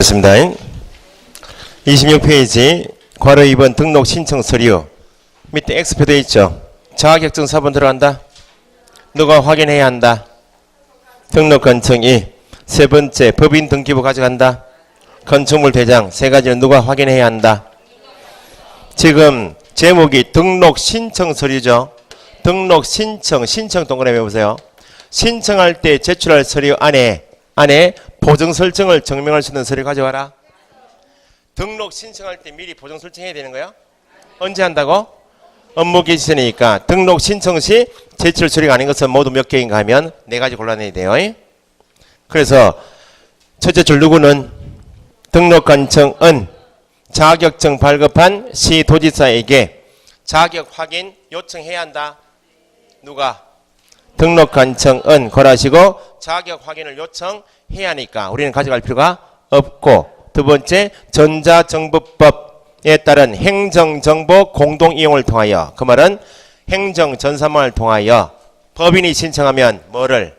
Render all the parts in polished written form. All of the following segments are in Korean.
습니다 26페이지 괄호 2번 등록 신청 서류 밑에 X표 되어 있죠. 자격증 4번 들어간다. 누가 확인해야 한다. 등록 건청 2. 세 번째 법인 등기부 가져간다. 건축물 대장 세 가지는 누가 확인해야 한다. 지금 제목이 등록 신청 서류죠. 등록 신청 동그라미 해보세요. 신청할 때 제출할 서류 안에 보정 설정을 증명할 수 있는 서류 가져와라. 등록 신청할 때 미리 보정 설정해야 되는 거야? 언제 한다고? 업무 개시 전이니까 등록 신청 시 제출 서류가 아닌 것은 모두 몇 개인가 하면 4가지 골라내야 돼요. 그래서 첫째 줄 누구는 등록 간청은 자격증 발급한 시도지사에게 자격 확인 요청해야 한다. 누가? 등록 간청은 걸하시고 자격 확인을 요청해야 하니까 우리는 가져갈 필요가 없고, 두 번째 전자정보법에 따른 행정정보 공동이용을 통하여, 그 말은 행정전산망을 통하여 법인이 신청하면 뭐를?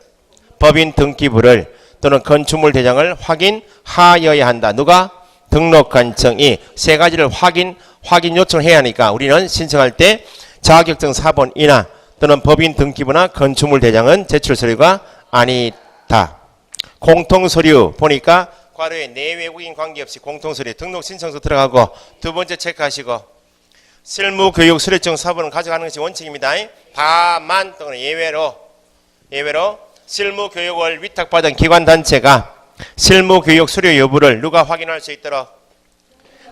법인 등기부를 또는 건축물 대장을 확인하여야 한다. 누가? 등록 간청이 세 가지를 확인 요청해야 하니까 우리는 신청할 때 자격증 4번이나 또는 법인 등기부나 건축물 대장은 제출 서류가 아니다. 공통서류 보니까 괄호에 내외국인 관계없이 공통서류 등록 신청서 들어가고, 두 번째 체크하시고 실무교육 수료증 4번은 가져가는 것이 원칙입니다. 다만 또는 예외로 실무교육을 위탁받은 기관단체가 실무교육 수료 여부를 누가 확인할 수 있도록?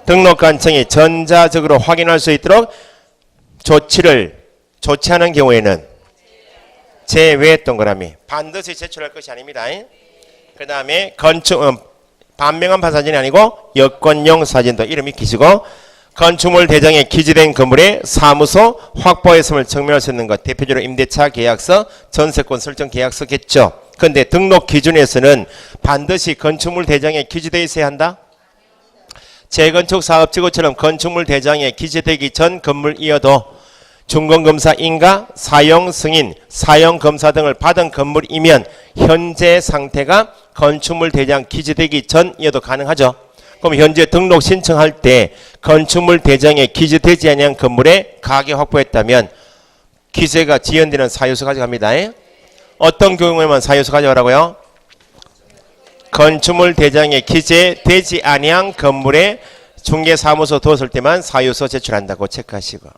등록 간청이 전자적으로 확인할 수 있도록 조치하는 경우에는 제외 동그라미 반드시 제출할 것이 아닙니다. 그 다음에 반명한 사진이 아니고 여권용 사진도 이름 익히시고, 건축물 대장에 기재된 건물의 사무소 확보했음을 증명할 수 있는 것, 대표적으로 임대차 계약서, 전세권 설정 계약서겠죠. 그런데 등록 기준에서는 반드시 건축물 대장에 기재되어 있어야 한다. 재건축 사업지구처럼 건축물 대장에 기재되기 전 건물이어도 준공검사 인가, 사용 승인, 사용 검사 등을 받은 건물이면 현재 상태가 건축물 대장 기재되기 전이어도 가능하죠. 그럼 현재 등록 신청할 때 건축물 대장에 기재되지 아니한 건물에 가게 확보했다면 기재가 지연되는 사유서 가져갑니다. 어떤 경우에만 사유서 가져가라고요? 건축물 대장에 기재되지 아니한 건물에 중개사무소 두었을 때만 사유서 제출한다고 체크하시고,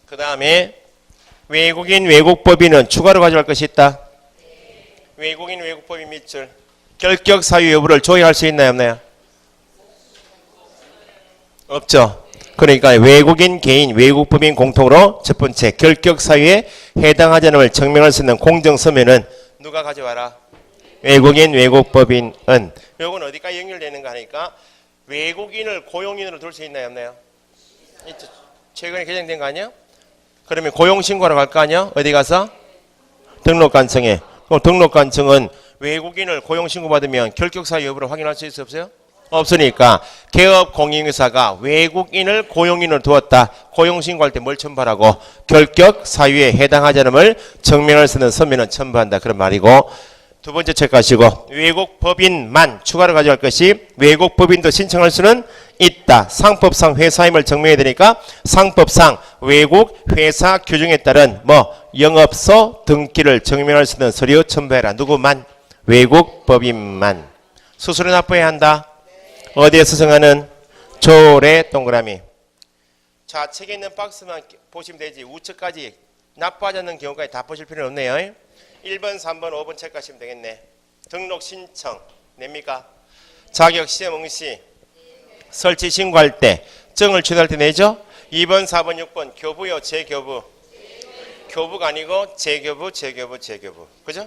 그 다음에 외국인 외국법인은 추가로 가져갈 것이 있다. 외국인 외국법인 밑줄 결격 사유 여부를 조회할 수 있나요, 없나요? 없죠. 그러니까 외국인 개인 외국법인 공통으로 첫 번째 결격 사유에 해당하지 않음을 증명할 수 있는 공정서면은 누가 가져와라? 외국인 외국법인은. 요건 어디까지 연결되는가 하니까 외국인을 고용인으로 둘 수 있나요, 없나요? 있죠. 최근에 개정된 거 아니야? 그러면 고용신고하러 갈 거 아니야? 어디 가서? 등록관청에. 그럼 등록관청은 외국인을 고용신고 받으면 결격사유 여부를 확인할 수 있어요, 없어요? 없으니까 개업공인회사가 외국인을 고용인으로 두었다. 고용신고할 때 뭘 첨부하라고? 결격사유에 해당하지 않음을 증명할 수 있는 서면은 첨부한다. 그런 말이고, 두 번째 체크하시고 외국법인만 추가로 가져갈 것이 외국법인도 신청할 수는 있다. 상법상 회사임을 증명해야 되니까 상법상 외국 회사 규정에 따른 영업소 등기를 증명할 수 있는 서류 첨부해라. 누구만? 외국법인만. 수수료 납부해야 한다. 어디에서 정하는? 조례 동그라미. 좌측에 있는 박스만 보시면 되지 우측까지 납부하지 않는 경우까지 다 보실 필요는 없네요. 1번, 3번, 5번 체크하시면 되겠네. 등록 신청 냅니까? 자격 시험 응시 설치 신고할 때 증을 취소할 때 내죠. 2번, 4번, 6번 교부요, 재교부. 교부가 아니고 재교부. 그죠?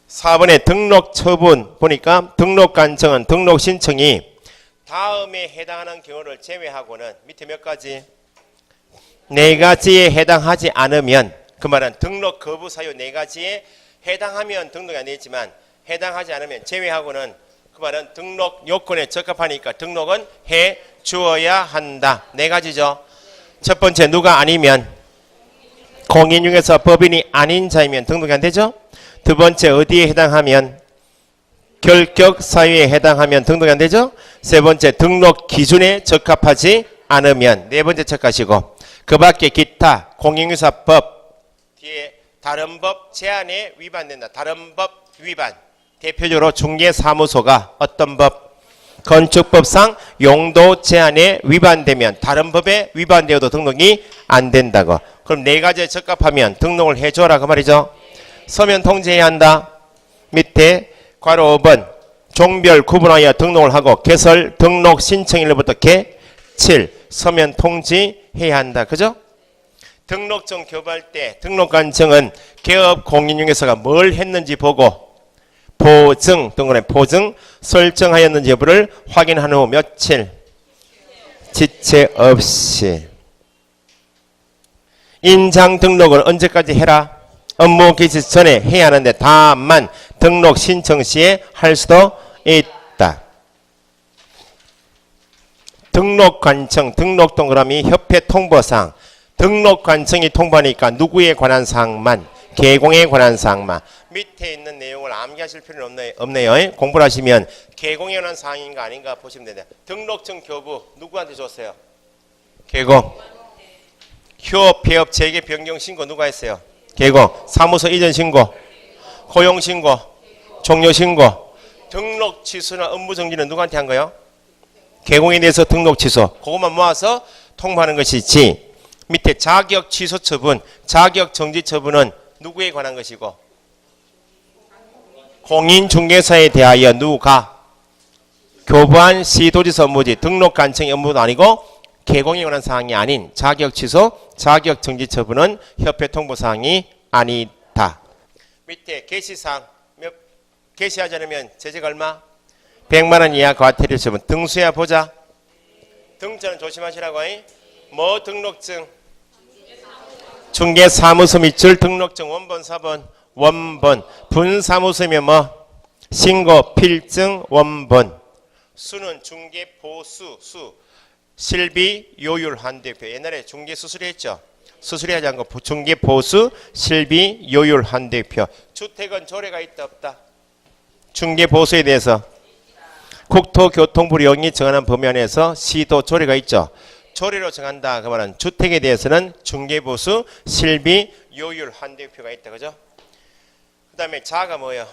4번에 등록 처분 보니까 등록 간청은 등록 신청이 다음에 해당하는 경우를 제외하고는 밑에 몇 가지? 4가지에 해당하지 않으면, 그 말은 등록 거부 사유 4가지에 해당하면 등록이 안 되지만 해당하지 않으면 제외하고는, 그 말은 등록 요건에 적합하니까 등록은 해 주어야 한다. 4가지죠. 첫 번째 누가 아니면 공인 중에서 법인이 아닌 자이면 등록이 안 되죠. 두 번째 어디에 해당하면? 결격 사유에 해당하면 등록이 안 되죠? 세 번째 등록 기준에 적합하지 않으면. 네 번째 책하시고 그 밖에 기타 공인중개사법 뒤에 다른 법 제한에 위반된다. 다른 법 위반. 대표적으로 중개사무소가 어떤 법? 건축법상 용도 제한에 위반되면 다른 법에 위반되어도 등록이 안 된다고. 그럼 네 가지에 적합하면 등록을 해줘라 그 말이죠. 서면 통지해야 한다. 밑에 괄호 5번 종별 구분하여 등록을 하고 개설 등록 신청일로부터 개7 서면 통지해야 한다. 그죠? 등록증 교부할 때 등록관청은 개업 공인중개사가 뭘 했는지 보고 보증 등록에 보증 설정하였는지 여부를 확인한 후 며칠 지체 없이. 인장 등록을 언제까지 해라? 업무 개시 전에 해야 하는데 다만 등록 신청 시에 할 수도 있다. 등록관청 등록 동그라미 협회 통보사항. 등록관청이 통보하니까 누구에 관한 사항만, 개공에 관한 사항만. 밑에 있는 내용을 암기하실 필요는 없네요. 공부를 하시면 개공에 관한 사항인가 아닌가 보시면 됩니다. 등록증 교부 누구한테 줬어요? 개공. 휴업, 폐업, 재개, 변경 신고 누가 했어요? 개공. 사무소 이전 신고, 고용 신고, 종료 신고. 등록 취소나 업무 정지는 누구한테 한 거예요? 개공에 대해서 등록 취소. 그것만 모아서 통보하는 것이지. 밑에 자격 취소 처분, 자격 정지 처분은 누구에 관한 것이고 공인중개사에 대하여 누가 교부한 시도지서 업무지 등록관청의 업무도 아니고 개공에 관한 사항이 아닌 자격 취소, 자격 정지 처분은 협회 통보 사항이 아니다. 밑에 게시사항 게시하지 않으면 제재가 얼마? 100만 원 이하 과태료 처분. 등수야 보자. 등자는 조심하시라고. 뭐 등록증? 중개사무소 밑줄 등록증 원본 4번 원본. 분사무소면 뭐? 신고 필증 원본. 수는 중개보수 수. 실비 요율 한대표. 옛날에 중개 수수료 했죠. 수수료 하지 않고 중개보수 실비 요율 한대표. 주택은 조례가 있다 없다? 중개보수에 대해서 국토교통부 영이 정하는 범위 안에서 시도 조례가 있죠. 조례로 정한다. 그 말은 주택에 대해서는 중개보수 실비 요율 한대표가 있다. 그죠? 그 다음에 자가 뭐예요?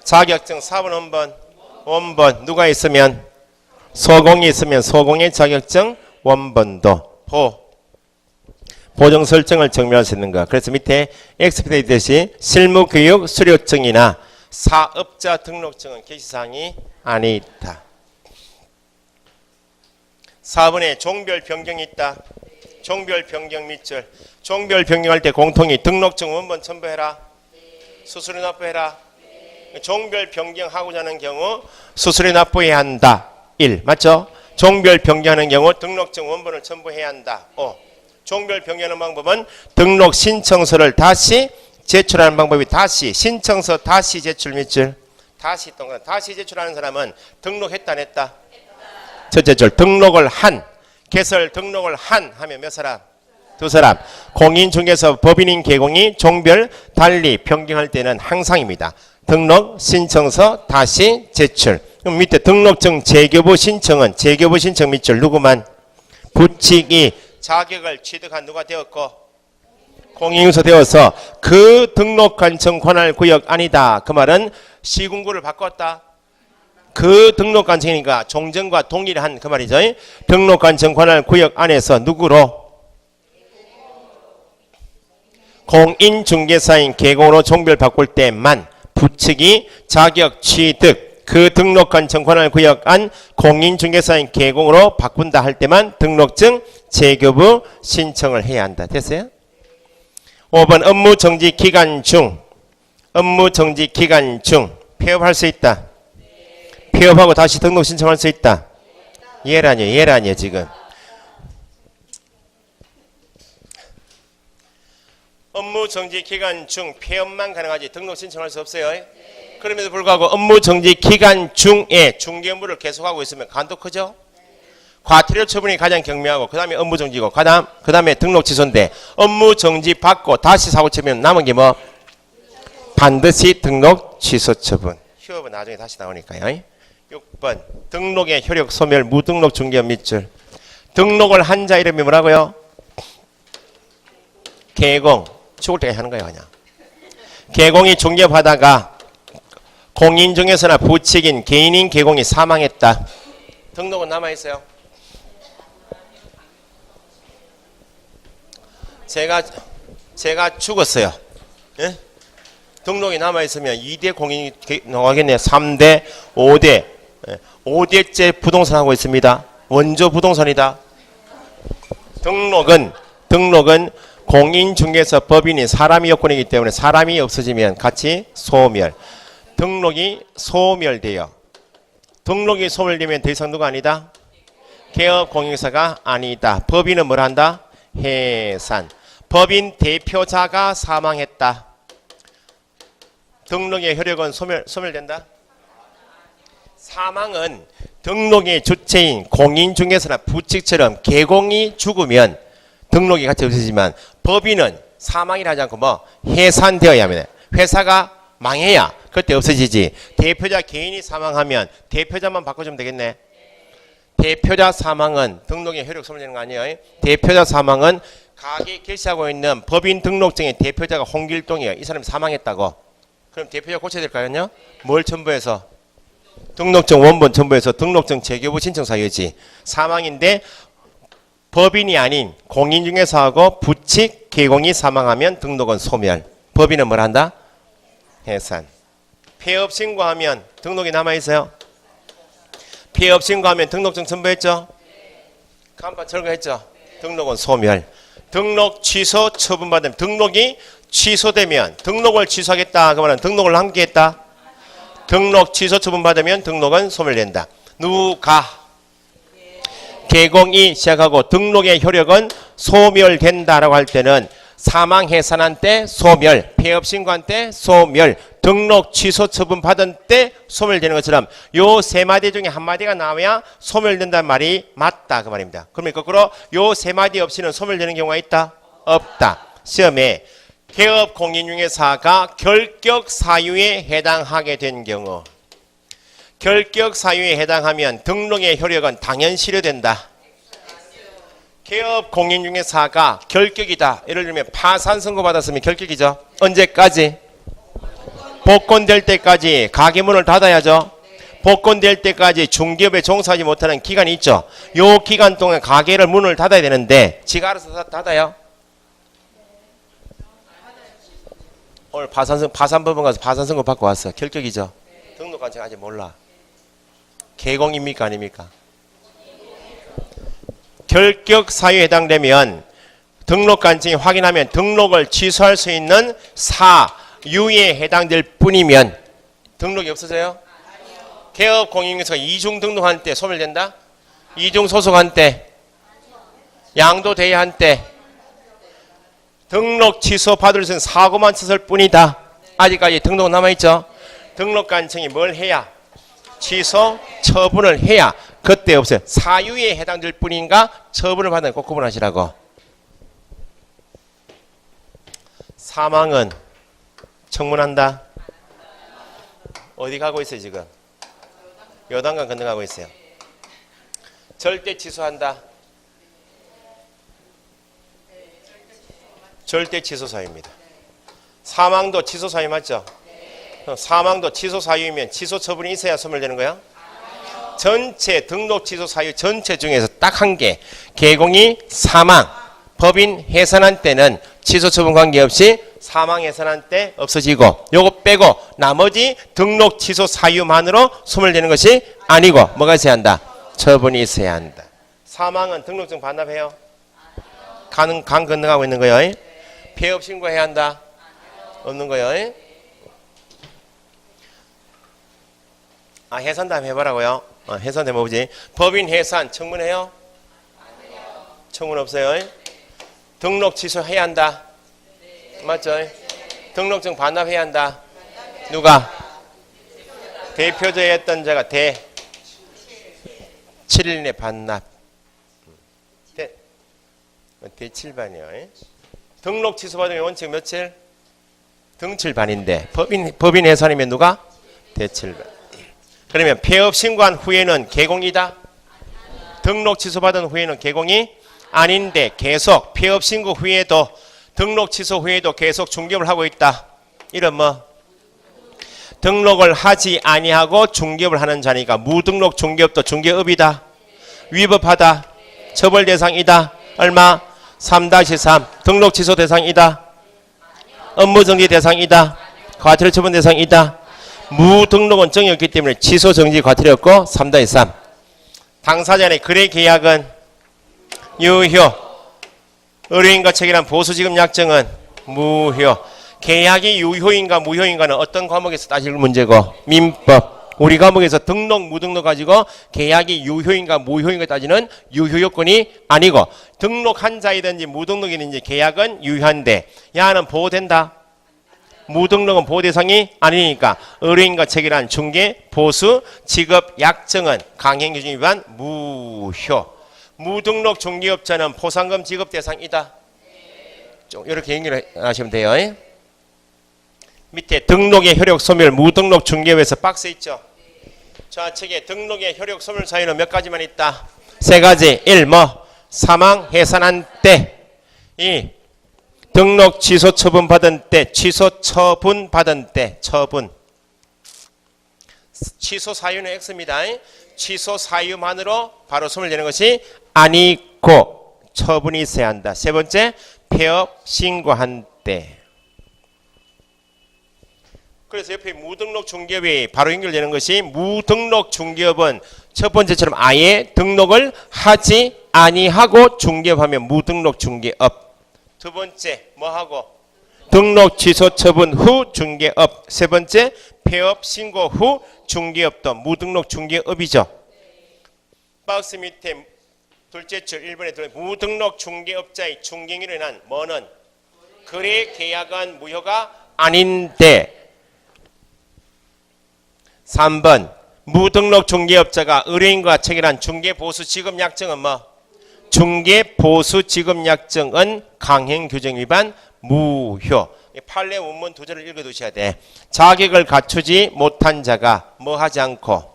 자격증 4번 원본. 누가 있으면? 소공이 있으면 소공의 자격증 원본도. 보정 설정을 증명할 수 있는 것. 그래서 밑에 엑스피드 있듯이 실무교육 수료증이나 사업자 등록증은 게시사항이 아니다. 4번에 종별 변경이 있다. 종별 변경 밑줄. 종별 변경할 때 공통이 등록증 원본 첨부해라. 수수료 납부해라. 종별 변경하고자 하는 경우 수수료 납부해야 한다. 1. 맞죠? 종별 변경하는 경우 등록증 원본을 첨부해야 한다. 5. 종별 변경하는 방법은 등록 신청서를 다시 제출하는 방법이 다시 신청서 다시 제출 밑줄. 다시 동그란 다시 제출하는 사람은 등록했다 안 했다? 첫째 줄 등록을 한 개설 등록을 한 하면 몇 사람? 두 사람. 공인중개사 법인인 개공이 종별 달리 변경할 때는 항상입니다. 등록 신청서 다시 제출. 그럼 밑에 등록증 재교부 신청은 재교부 신청 밑줄 누구만? 부칙이 자격을 취득한 누가 되었고 공인중개사 되어서 그 등록관청 관할 구역 아니다. 그 말은 시군구를 바꿨다. 그 등록관청이니까 종전과 동일한 그 말이죠. 등록관청 관할 구역 안에서 누구로? 공인중개사인 개공으로 종별 바꿀 때만 부칙이 자격 취득 그 등록관청 관할 구역 안 공인중개사인 개공으로 바꾼다 할 때만 등록증 재교부 신청을 해야 한다. 됐어요? 5번 업무정지 기간 중 업무정지 기간 중 폐업할 수 있다. 폐업하고 다시 등록 신청할 수 있다. 얘라니요 지금. 업무정지 기간 중 폐업만 가능하지 등록 신청할 수 없어요. 그럼에도 불구하고 업무정지 기간 중에 중개 업무를 계속하고 있으면 간도 크죠. 과태료 처분이 가장 경미하고 그 다음에 업무정지고 그 다음에 등록 취소인데 업무정지 받고 다시 사고 치면 남은 게 뭐? 반드시 등록 취소 처분. 휴업은 나중에 다시 나오니까요. 6번 등록의 효력 소멸 무등록 중개업 밑줄. 등록을 한 자 이름이 뭐라고요? 개공. 죽을 때까지 하는 거예요. 그냥. 개공이 중개업하다가 공인중개사나 부칙인 개인인 개공이 사망했다. 등록은 남아있어요. 제가 죽었어요. 예? 등록이 남아있으면 2대 공인이 나가겠네요. 3대, 5대. 5대째 부동산 하고 있습니다. 원조 부동산이다. 등록은 공인중개사 법인이 사람이 요건이기 때문에 사람이 없어지면 같이 소멸. 등록이 소멸돼요. 등록이 소멸되면 더 이상 누가 아니다? 개업 공인중개사가 아니다. 법인은 뭘 한다? 해산. 법인 대표자가 사망했다. 등록의 효력은 소멸된다? 사망은 등록의 주체인 공인중개사나 부칙처럼 개공이 죽으면 등록이 같이 없어지지만 법인은 사망이라 하지 않고 뭐 해산되어야 합니다. 회사가 망해야 그때 없어지지. 대표자 개인이 사망하면 대표자만 바꿔주면 되겠네. 대표자 사망은 등록의 효력 소멸되는 거 아니에요. 대표자 사망은 가게 개시하고 있는 법인 등록증의 대표자가 홍길동이에요. 이 사람이 사망했다고. 그럼 대표자 고쳐야 될까요? 뭘 첨부해서? 등록증 원본 첨부해서 등록증 재교부 신청 사유지. 사망인데 법인이 아닌 공인중개사하고 부칙 개공이 사망하면 등록은 소멸. 법인은 뭘 한다? 해산. 폐업 신고하면 등록이 남아있어요. 폐업 신고하면 등록증 첨부했죠. 간판 철거했죠. 등록은 소멸. 등록 취소 처분받으면 등록이 취소되면 등록을 취소하겠다 그러면 등록을 함께 했다. 등록 취소 처분받으면 등록은 소멸된다. 누가 개공이 시작하고 등록의 효력은 소멸된다라고 할 때는 사망 해산한 때 소멸, 폐업 신고한 때 소멸, 등록 취소 처분 받은 때 소멸되는 것처럼 요 세 마디 중에 한 마디가 나와야 소멸된다는 말이 맞다 그 말입니다. 그러면 거꾸로 요 세 마디 없이는 소멸되는 경우가 있다? 없다. 시험에 개업 공인중개사가 결격 사유에 해당하게 된 경우, 결격 사유에 해당하면 등록의 효력은 당연 실효된다. 개업 공인중개사가 결격이다. 예를 들면 파산 선고 받았으면 결격이죠. 언제까지? 복권될 때까지 가게 문을 닫아야죠. 복권될 때까지 중개업에 종사하지 못하는 기간이 있죠. 요 기간 동안 가게를 문을 닫아야 되는데 지가 알아서 닫아요. 오늘 파산법원 가서 파산 선고 받고 왔어. 결격이죠. 등록관청 아직 몰라. 개공입니까 아닙니까? 결격 사유에 해당되면 등록관청이 확인하면 등록을 취소할 수 있는 사유에 해당될 뿐이면 등록이 없어져요? 개업 공인중개사가 이중 등록한 때 소멸된다? 이중 소속한 때, 양도 대여한 때 등록 취소 받을 수 있는 사고만 쳤을 뿐이다. 아직까지 등록은 남아있죠? 등록관청이 뭘 해야? 취소 처분을 해야 그때 없어요. 사유에 해당될 뿐인가 처분을 받는 꼭 구분하시라고. 사망은 청문한다. 어디 가고 있어요 지금? 여당간 건너가고 있어요. 절대 취소한다. 절대 취소 사유입니다. 사망도 취소 사유 맞죠? 사망도 취소 사유이면 취소 처분이 있어야 소멸되는 거야? 전체 등록 취소 사유 전체 중에서 딱 한 개, 개공이 사망, 법인 해산한 때는 취소 처분 관계없이 사망 해산한 때 없어지고, 요거 빼고 나머지 등록 취소 사유만으로 소멸되는 것이 아니고 뭐가 있어야 한다? 처분이 있어야 한다. 사망은 등록증 반납해요? 강 건너가고 있는 거예요. 폐업 신고해야 한다? 없는 거예요. 해산도 한번 해보라고요. 해산 해보지. 법인 해산 청문해요? 청문 없어요. 등록 취소해야 한다? 맞죠? 등록증 반납해야 한다? 누가? 대표자였던 자가 7일 내 반납. 대7반이요. 등록 취소 받으면 원칙 며칠? 등칠반인데 법인 회사님은 누가? 대칠반. 그러면 폐업 신고한 후에는 개공이다. 등록 취소받은 후에는 개공이 아닌데 계속 폐업 신고 후에도 등록 취소 후에도 계속 중개업을 하고 있다. 이런 뭐 등록을 하지 아니하고 중개업을 하는 자니까 무등록 중개업도 중개업이다. 위법하다. 처벌 대상이다. 얼마? 3-3 등록 취소 대상이다. 업무 정지 대상이다. 과태료 처분 대상이다. 무등록은 정이 없기 때문에 취소 정지 과태료였고 3-3 당사자의 거래 계약은 유효. 의뢰인과 체결한 보수지급 약정은 무효. 계약이 유효인가 무효인가는 어떤 과목에서 따질 문제고? 민법. 우리 과목에서 등록 무등록 가지고 계약이 유효인가 무효인가 따지는 유효 요건이 아니고 등록한 자이든지 무등록이든지 계약은 유효한데 야는 보호된다. 무등록은 보호 대상이 아니니까 의뢰인과 체결한 중개 보수 지급 약정은 강행규정 위반 무효. 무등록 중개업자는 포상금 지급 대상이다. 좀 이렇게 연결을 하시면 돼요. 밑에 등록의 효력 소멸 무등록 중개업에서 박스 있죠. 좌측에 등록의 효력 소멸 사유는 몇 가지만 있다. 세 가지. 1. 사망 해산한 때. 2. 등록 취소 처분 받은 때. 취소 처분 받은 때. 처분. 취소 사유는 X입니다. 취소 사유만으로 바로 소멸되는 것이 아니고 처분이 있어야 한다. 세 번째, 폐업 신고한 때. 그래서 옆에 무등록 중개업이 바로 연결되는 것이 무등록 중개업은 첫 번째처럼 아예 등록을 하지 아니하고 중개업하면 무등록 중개업. 두 번째 뭐하고? 등록 취소 처분 후 중개업. 세 번째 폐업 신고 후 중개업도 무등록 중개업이죠. 박스 밑에 둘째 줄 1번에 들어 무등록 중개업자의 중개인으로 인한 뭐는 거래 계약은 무효가 아닌데. 3번 무등록 중개업자가 의뢰인과 체결한 중개보수지급약정은 뭐? 중개보수지급약정은 강행규정 위반 무효. 판례 원문 두 절을 읽어두셔야 돼. 자격을 갖추지 못한 자가 뭐 하지 않고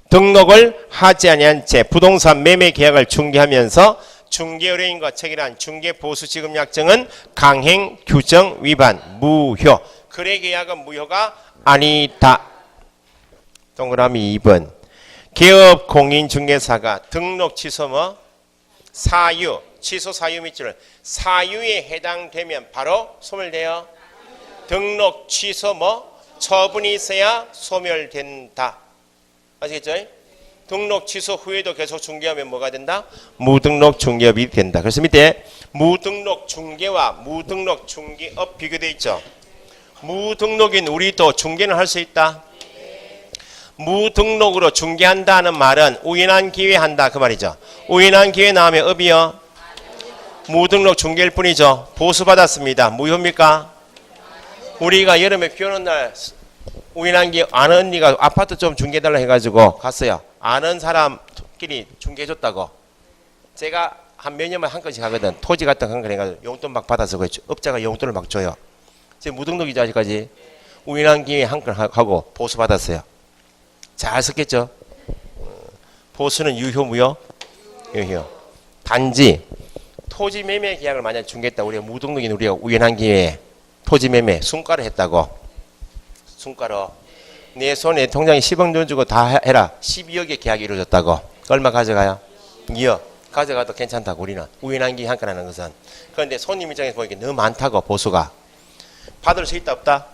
등록을 하지 아니한 채 부동산 매매 계약을 중개하면서 중개의뢰인과 체결한 중개보수지급약정은 강행규정 위반 무효. 거래계약은 무효가 아니다. 동그라미 2번 개업 공인중개사가 등록 취소 뭐? 사유 취소 사유 밑줄을 사유에 해당되면 바로 소멸돼요. 등록 취소 뭐? 처분이 있어야 소멸된다. 아시겠죠? 등록 취소 후에도 계속 중개하면 뭐가 된다? 무등록 중개업이 된다. 그래서 밑에 무등록 중개와 무등록 중개업 비교되어 있죠. 무등록인 우리도 중개는 할 수 있다. 무등록으로 중개한다는 말은 우연한 기회에 한다 그 말이죠. 우연한 기회에 나오면 업이요. 무등록 중개일 뿐이죠. 보수받았습니다. 무효입니까? 우리가 여름에 비 오는 날 우연한 기회 아는 언니가 아파트 좀 중개해달라 해가지고 갔어요. 아는 사람끼리 중개해줬다고. 제가 한 몇 년만 한 건씩 하거든. 토지 같은 거 한 건 해가지고 용돈 막 받아서 그 업자가 용돈을 막 줘요. 지금 무등록이죠 아직까지. 우연한 기회에 한 건 하고 보수받았어요. 잘 썼겠죠. 보수는 유효 무효? 유효. 단지 토지 매매 계약을 만약 중개했다. 우리가 무등록인 우리가 우연한 기회에 토지 매매 순가로 했다고. 순가로 내 손에 통장에 10억 돈 주고 다 해라. 12억의 계약이 이루어졌다고. 얼마 가져가요? 2억. 가져가도 괜찮다고 우리는. 우연한 기회 한 건 하는 것은. 그런데 손님 입장에서 보니까 너무 많다고 보수가. 받을 수 있다 없다?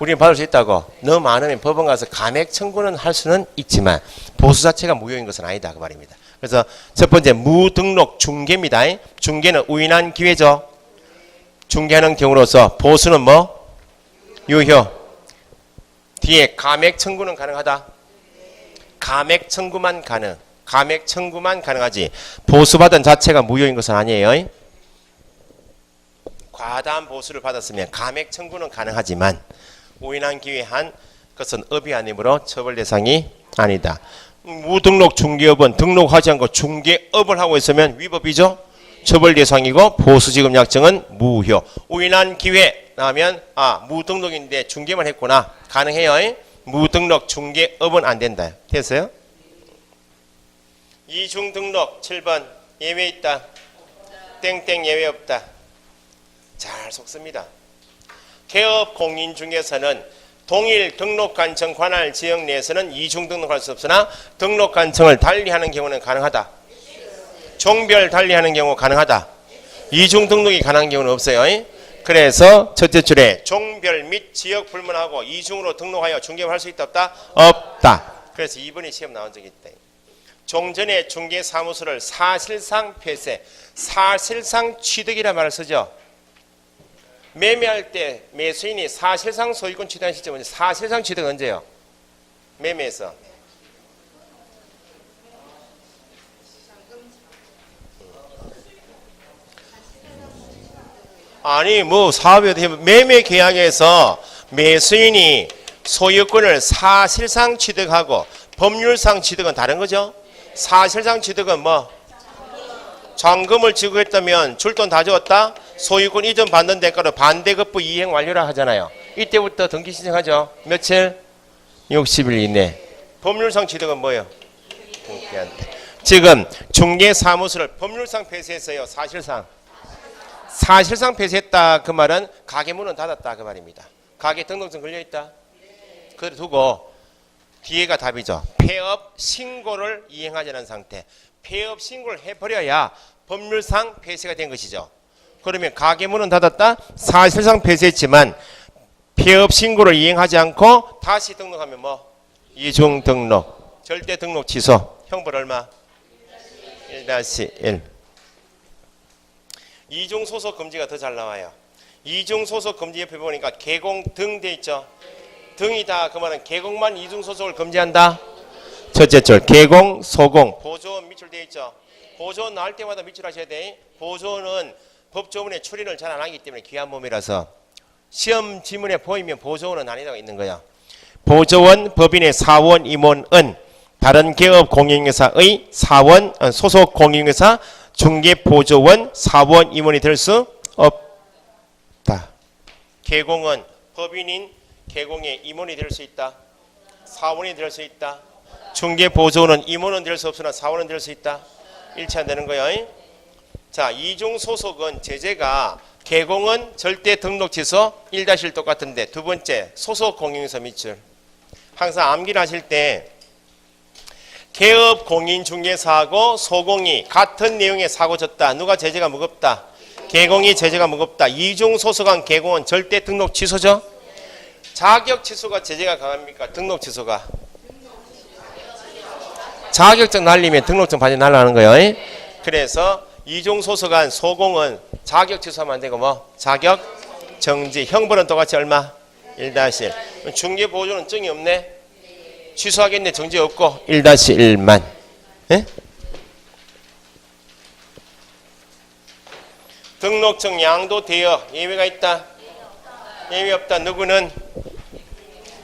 우리는 받을 수 있다고. 너무 많으면 법원 가서 감액 청구는 할 수는 있지만 보수 자체가 무효인 것은 아니다 그 말입니다. 그래서 첫 번째 무등록 중개입니다. 중개는 우연한 기회죠. 중개하는 경우로서 보수는 뭐? 유효. 뒤에 감액 청구는 가능하다. 감액 청구만 가능. 감액 청구만 가능하지. 보수받은 자체가 무효인 것은 아니에요. 과다한 보수를 받았으면 감액 청구는 가능하지만 우연한 기회에 한 것은 업이 아니므로 처벌 대상이 아니다. 무등록 중개업은 등록하지 않고 중개업을 하고 있으면 위법이죠. 처벌 대상이고 보수지급 약정은 무효. 우연한 기회 나오면 무등록인데 중개만 했구나. 가능해요. 무등록 중개업은 안 된다. 됐어요? 이중등록 7번 예외 있다. 땡땡 예외 없다. 잘 속습니다. 개업 공인 중에서는 동일 등록관청 관할 지역 내에서는 이중등록할 수 없으나 등록관청을 달리하는 경우는 가능하다. 종별 달리하는 경우 가능하다. 이중등록이 가능한 경우는 없어요. 그래서 첫째 줄에 종별 및 지역 불문하고 이중으로 등록하여 중개할 수 있다 없다? 없다. 그래서 2번에 시험 나온 적이 있다. 종전의 중개사무소를 사실상 폐쇄, 사실상 취득이라 말을 쓰죠. 매매할 때 매수인이 사실상 소유권 취득한 시점은 사실상 취득 언제요? 매매에서. 아니 뭐 사업에 매매 계약에서 매수인이 소유권을 사실상 취득하고 법률상 취득은 다른 거죠. 사실상 취득은 뭐 잔금을 지급했다면 줄 돈 다 줬다. 소유권 이전 받는 대가로 반대급부 이행 완료라 하잖아요. 이때부터 등기 신청하죠. 며칠? 60일 이내. 법률상 취득은 뭐예요? 등기한테. 지금 중개사무소를 법률상 폐쇄했어요. 사실상 폐쇄했다. 그 말은 가게 문은 닫았다. 그 말입니다. 가게 등록증 걸려있다. 그래 두고 뒤에가 답이죠. 폐업 신고를 이행하지 않은 상태. 폐업 신고를 해버려야 법률상 폐쇄가 된 것이죠. 그러면 가게 문은 닫았다. 사실상 폐쇄했지만 폐업 신고를 이행하지 않고 다시 등록하면 뭐? 이중 등록. 절대 등록 취소. 형벌 얼마? 1-1. 이중 소속 금지가 더 잘 나와요. 이중 소속 금지 옆에 보니까 개공 등 돼 있죠. 등이다. 그 말은 개공만 이중 소속을 금지한다. 첫째 줄 개공, 소공, 보조원 밑줄 돼 있죠. 보조원 나올 때마다 밑줄하셔야 돼. 보조원은 법조문에 출인을 잘 안 하기 때문에 귀한 몸이라서 시험 지문에 보이면 보조원은 아니다가 있는 거야. 보조원 법인의 사원 임원은 다른 개업 공인회사의 사원 소속 공인회사 중개보조원 사원 임원이 될 수 없다. 개공은 법인인 개공의 임원이 될 수 있다. 사원이 될 수 있다. 중개보조원은 임원은 될 수 없으나 사원은 될 수 있다. 일치 안 되는 거예요. 자, 이중 소속은 제재가 개공은 절대 등록 취소 1-1 똑같은데 두 번째 소속 공인회사 밑줄. 항상 암기를 하실 때 개업 공인 중개사하고 소공이 같은 내용의 사고 졌다. 누가 제재가 무겁다? 개공이 제재가 무겁다. 이중 소속한 개공은 절대 등록 취소죠. 자격 취소가 제재가 강합니까? 등록 취소가. 자격증 날리면 등록증 바지 날라가는 거예요. 그래서 이중 소속한 소공은 자격 취소하면 안 되고 뭐 자격 정지. 형벌은 똑같이 얼마? 1-1. 중개보조는 증이 없네. 취소하겠네. 정지 없고 1-1만. 예? 등록증 양도 대여 예외가 있다. 예외 없다. 누구는?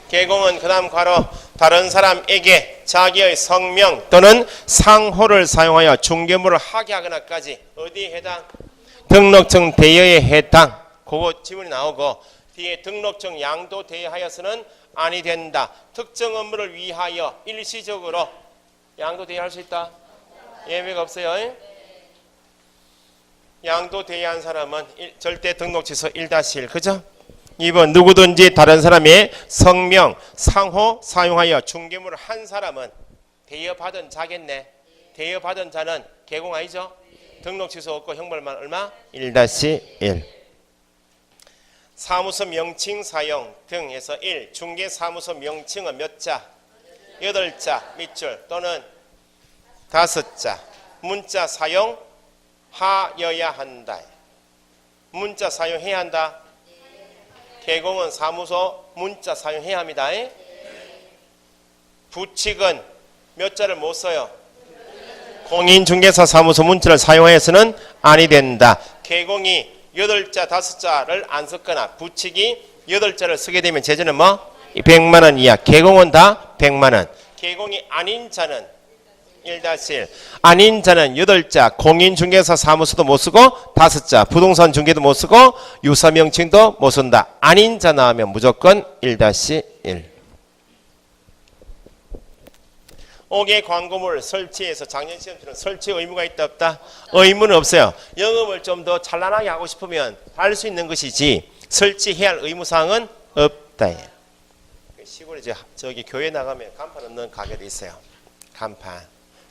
개공은 그 다음 괄호 다른 사람에게 자기의 성명 또는 상호를 사용하여 중개물을 하게 하거나까지 어디에 해당? 등록증 대여에 해당. 그거 지문이 나오고 뒤에 등록증 양도 대여하여서는 아니 된다. 특정 업무를 위하여 일시적으로 양도 대여할 수 있다. 예외가 없어요. 양도 대여한 사람은 절대 등록 취소 1-1. 그죠? 2번 누구든지 다른 사람의 성명, 상호 사용하여 중개물을 한 사람은 대여받은 자겠네. 대여받은 자는 개공 아니죠? 등록 취소 없고 형벌만 얼마? 1-1. 사무소 명칭 사용 등에서 1. 중개사무소 명칭은 몇 자? 8자 밑줄 또는 5자. 문자 사용 하여야 한다. 문자 사용해야 한다. 개공은 사무소 문자 사용해야 합니다. 부칙은 몇 자를 못 써요? 공인중개사 사무소 문자를 사용해서는 아니 된다. 개공이 8자, 5자를 안 썼거나 부칙이 8자를 쓰게 되면 제재는 뭐? 100만 원 이하. 개공은 다 100만 원. 개공이 아닌 자는 1-1. 아닌 자는 8자, 공인중개사 사무소도 못 쓰고 5자, 부동산 중개도 못 쓰고 유사명칭도 못 쓴다. 아닌 자 나오면 무조건 1-1. 5개 광고물 설치해서 작년 시험처럼 설치 의무가 있다 없다? 의무는 없어요. 영업을 좀 더 찬란하게 하고 싶으면 할 수 있는 것이지 설치해야 할 의무사항은 없다. 시골에 저기 교회 나가면 간판 없는 가게도 있어요. 간판.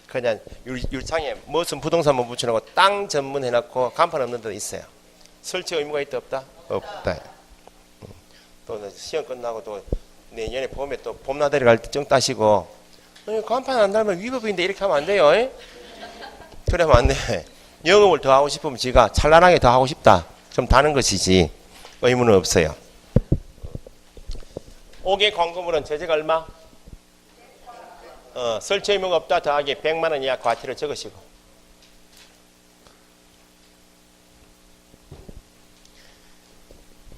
그냥 율창에 무슨 부동산만 붙여놓고 땅 전문해놓고 간판 없는 데도 있어요. 설치 의무가 있다 없다? 없다. 또 시험 끝나고 또 내년에 봄에 또 봄나들이 갈 때 정 따시고 간판 안 달면 위법인데 이렇게 하면 안 돼요. 그러면 안 돼. 영업을 더 하고 싶으면 지가 찬란하게 더 하고 싶다. 좀 다는 것이지 의무는 없어요. 5개 광고물은 제재가 얼마? 설치 의무가 없다 더하기 100만 원 이하 과태료 적으시고.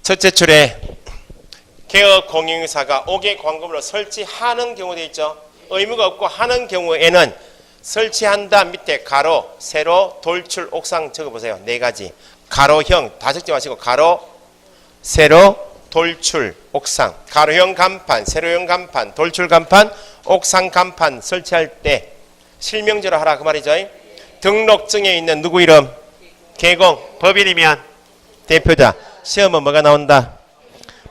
첫째 줄에 개업 공인사가 5개 광고물을 설치하는 경우 되어 있죠. 의무가 없고 하는 경우에는 설치한다 밑에 가로, 세로, 돌출, 옥상 적어보세요. 4가지. 가로형 다 적지 마시고 가로, 세로, 돌출, 옥상. 가로형 간판, 세로형 간판, 돌출 간판, 옥상 간판 설치할 때 실명제로 하라 그 말이죠. 등록증에 있는 누구 이름? 개공. 법인이면 대표자. 시험은 뭐가 나온다?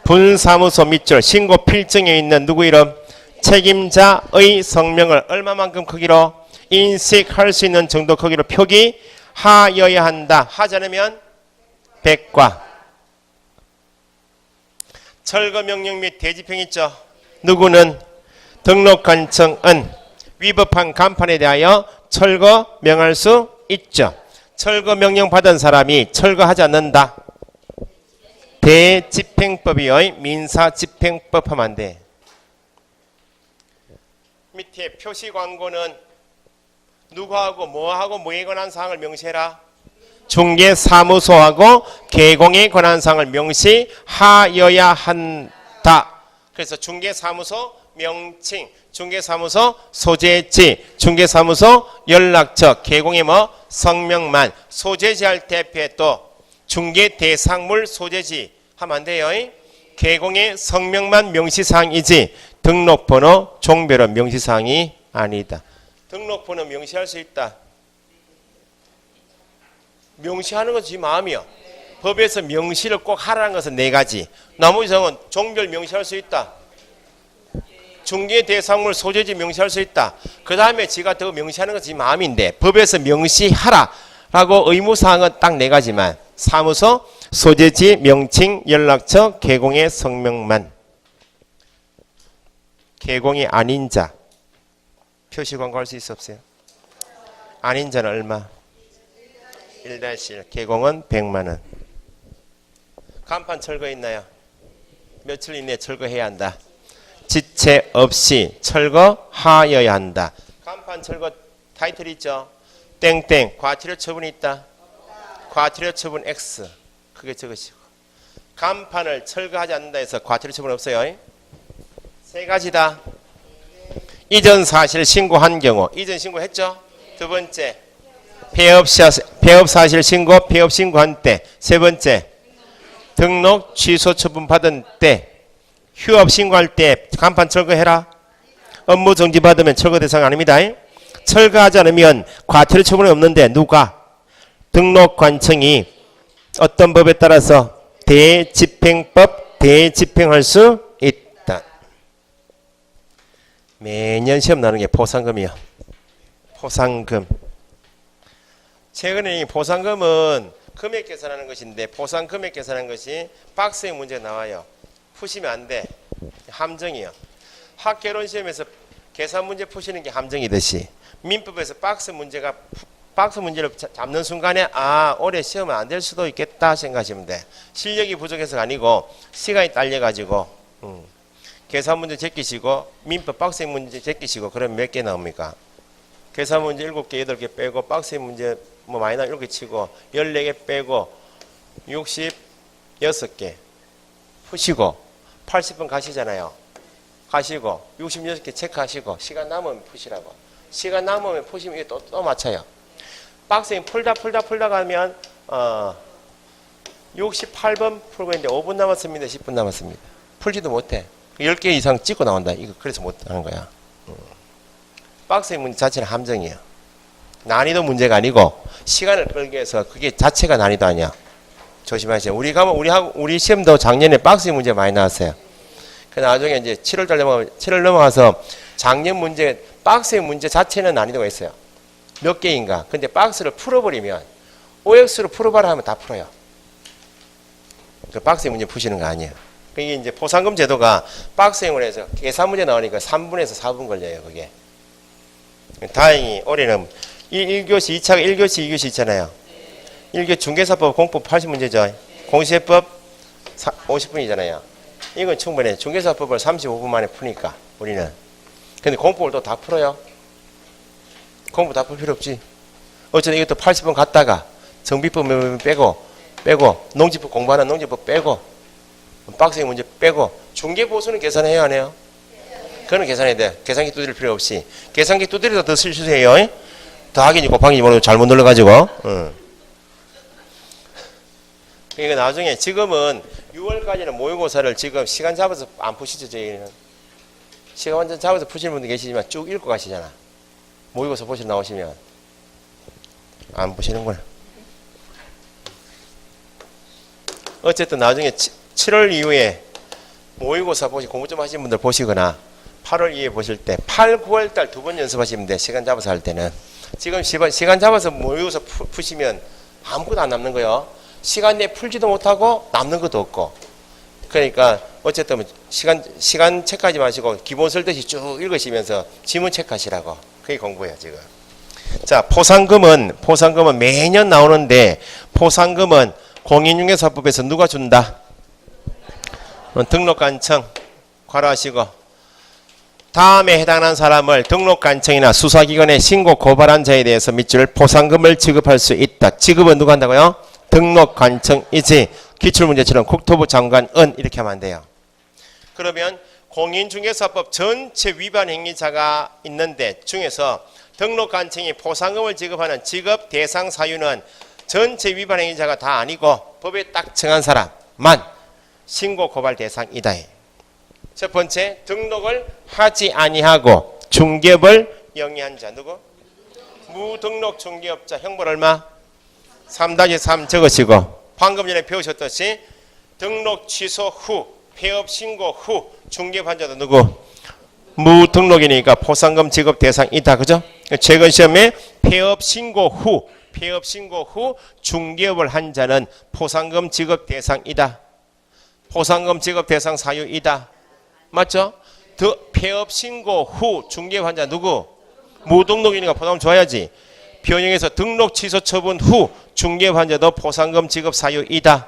분사무소 밑줄. 신고 필증에 있는 누구 이름? 책임자의 성명을 얼마만큼 크기로? 인식할 수 있는 정도 크기로 표기하여야 한다. 하지 않으면 백과. 철거명령 및 대지평 있죠. 누구는? 등록관청은 위법한 간판에 대하여 철거명할 수 있죠. 철거명령 받은 사람이 철거하지 않는다. 대집행법이의 민사집행법 하면 안 돼. 밑에 표시광고는 누구하고 뭐하고 뭐에 관한 사항을 명시해라. 중개사무소하고 개공에 관한 사항을 명시하여야 한다. 그래서 중개사무소 명칭, 중개사무소 소재지, 중개사무소 연락처, 개공의 뭐 성명만, 소재지 할 때 앞에 또 중개대상물 소재지 하면 안 돼요. 개공의 성명만 명시사항이지 등록번호, 종별은 명시사항이 아니다. 등록번호 명시할 수 있다. 명시하는 것이 마음이요. 법에서 명시를 꼭 하라는 것은 4가지. 나머지 사항은 종별 명시할 수 있다. 중개대상물 소재지 명시할 수 있다. 그 다음에 지가 더 명시하는 것이 마음인데 법에서 명시하라라고 의무사항은 딱 4가지만 사무소, 소재지, 명칭, 연락처, 개공의 성명만. 개공이 아닌 자 표시광고 할 수 있어 없어요? 아닌 자는 얼마? 1-1. 개공은 100만 원. 간판 철거했나요? 며칠 이내에 철거해야 한다. 지체 없이 철거하여야 한다. 간판 철거 타이틀 있죠? 땡땡 과태료 처분이 있다. 과태료 처분 X 크게 적으시고. 간판을 철거하지 않는다 해서 과태료 처분 없어요. 3가지다. 이전 사실 신고한 경우. 이전 신고했죠? 두 번째 폐업 사실 신고, 폐업 신고한 때. 3번째 등록 취소 처분 받은 때. 휴업 신고할 때 간판 철거해라. 업무 정지 받으면 철거 대상 아닙니다. 철거하지 않으면 과태료 처분이 없는데 누가? 등록관청이 어떤 법에 따라서 대집행법 대집행할 수 있다. 매년 시험 나는 게 포상금이요. 포상금. 최근에 이 포상금은 금액 계산하는 것인데 포상 금액 계산하는 것이 박스에 문제 나와요. 푸시면 안 돼. 함정이요. 학개론 시험에서 계산 문제 푸시는 게 함정이듯이 민법에서 박스 문제를 잡는 순간에 올해 시험은 안 될 수도 있겠다 생각하시면 돼. 실력이 부족해서가 아니고 시간이 딸려가지고 계산 문제 제끼시고 민법 박스 문제 제끼시고 그럼 몇 개 나옵니까? 계산 문제 7개, 8개 빼고 박스 문제 뭐 많이 나오면 이렇게 치고 14개 빼고 66개 푸시고 80분 가시잖아요. 가시고 66개 체크하시고 시간 남으면 푸시라고. 시간 남으면 푸시면 이게 또 맞춰요. 박스에 풀다 가면 68번 풀고 있는데 5분 남았습니다. 10분 남았습니다. 풀지도 못해. 10개 이상 찍고 나온다. 이거 그래서 못하는 거야. 박스의 문제 자체는 함정이에요. 난이도 문제가 아니고 시간을 끌기 위해서 그게 자체가 난이도 아니야. 조심하세요. 우리 시험도 작년에 박스의 문제 많이 나왔어요. 그 나중에 이제 7월 넘어가서 작년 문제 박스의 문제 자체는 난이도가 있어요. 몇 개인가. 근데 박스를 풀어버리면 OX로 풀어봐라 하면 다 풀어요. 그 박스의 문제 푸시는 거 아니에요. 이게 이제 포상금 제도가 박스형으로 해서 계산 문제 나오니까 3분에서 4분 걸려요. 그게. 다행히 올해는 1교시 2차가 1교시 2교시 있잖아요. 1교 중개사법 공법 80문제죠. 공시제법 50분이잖아요. 이건 충분해. 중개사법을 35분 만에 푸니까 우리는. 근데 공법을 또 다 풀어요. 공부 다 풀 필요 없지. 어쨌든 이것도 80분 갔다가 정비법 빼고 농지법 공부하는 농지법 빼고 박스의 문제 빼고 중개보수는 계산해야 하네요. 그거는 계산해야 돼. 계산기 두드릴 필요 없이. 계산기 두드려도 더 실수해요. 더하기인지 곱하기인지 모르고 잘못 눌러가지고. 그러니까 나중에 지금은 6월까지는 모의고사를 지금 시간 잡아서 안 푸시죠. 저희는. 시간 완전 잡아서 푸시는 분도 계시지만 쭉 읽고 가시잖아. 모의고사 보시러 나오시면 안 푸시는구나. 어쨌든 나중에 7월 이후에 모의고사 공부 좀 하시는 분들 보시거나 8월 이후에 보실 때 8, 9월 달 2번 연습하시면 돼. 시간 잡아서 할 때는. 지금 시간 잡아서 모의고사 푸시면 아무것도 안 남는 거예요. 시간 내에 풀지도 못하고 남는 것도 없고. 그러니까 어쨌든 시간 체크하지 마시고 기본 쓸듯이 쭉 읽으시면서 지문 체크하시라고. 그게 공부예요 지금. 자, 포상금은 매년 나오는데 포상금은 공인중개사법에서 누가 준다? 등록관청 괄호하시고 다음에 해당하는 사람을 등록관청이나 수사기관에 신고 고발한 자에 대해서 밑줄 포상금을 지급할 수 있다. 지급은 누가 한다고요? 등록관청이지. 기출문제처럼 국토부 장관은 이렇게 하면 안 돼요. 그러면 공인중개사법 전체 위반 행위자가 있는데 중에서 등록관청이 포상금을 지급하는 지급 대상 사유는 전체 위반 행위자가 다 아니고 법에 딱 정한 사람만 신고 고발 대상이다. 첫 번째, 등록을 하지 아니하고 중개업을 영위한 자 누구? 무등록 중개업자. 형벌 얼마? 3-3 적으시고 방금 전에 배우셨듯이 등록 취소 후 폐업 신고 후 중개업 자도 누구? 무등록이니까 포상금 지급 대상이다. 그죠? 최근 시험에 폐업 신고 후 중개업을 한 자는 포상금 지급 대상이다. 포상금 지급 대상 사유이다. 맞죠? 폐업 신고 후 중개업 자 누구? 무등록이니까 포상금 줘야지. 변형해서 등록 취소 처분 후 중개업 자도 포상금 지급 사유이다.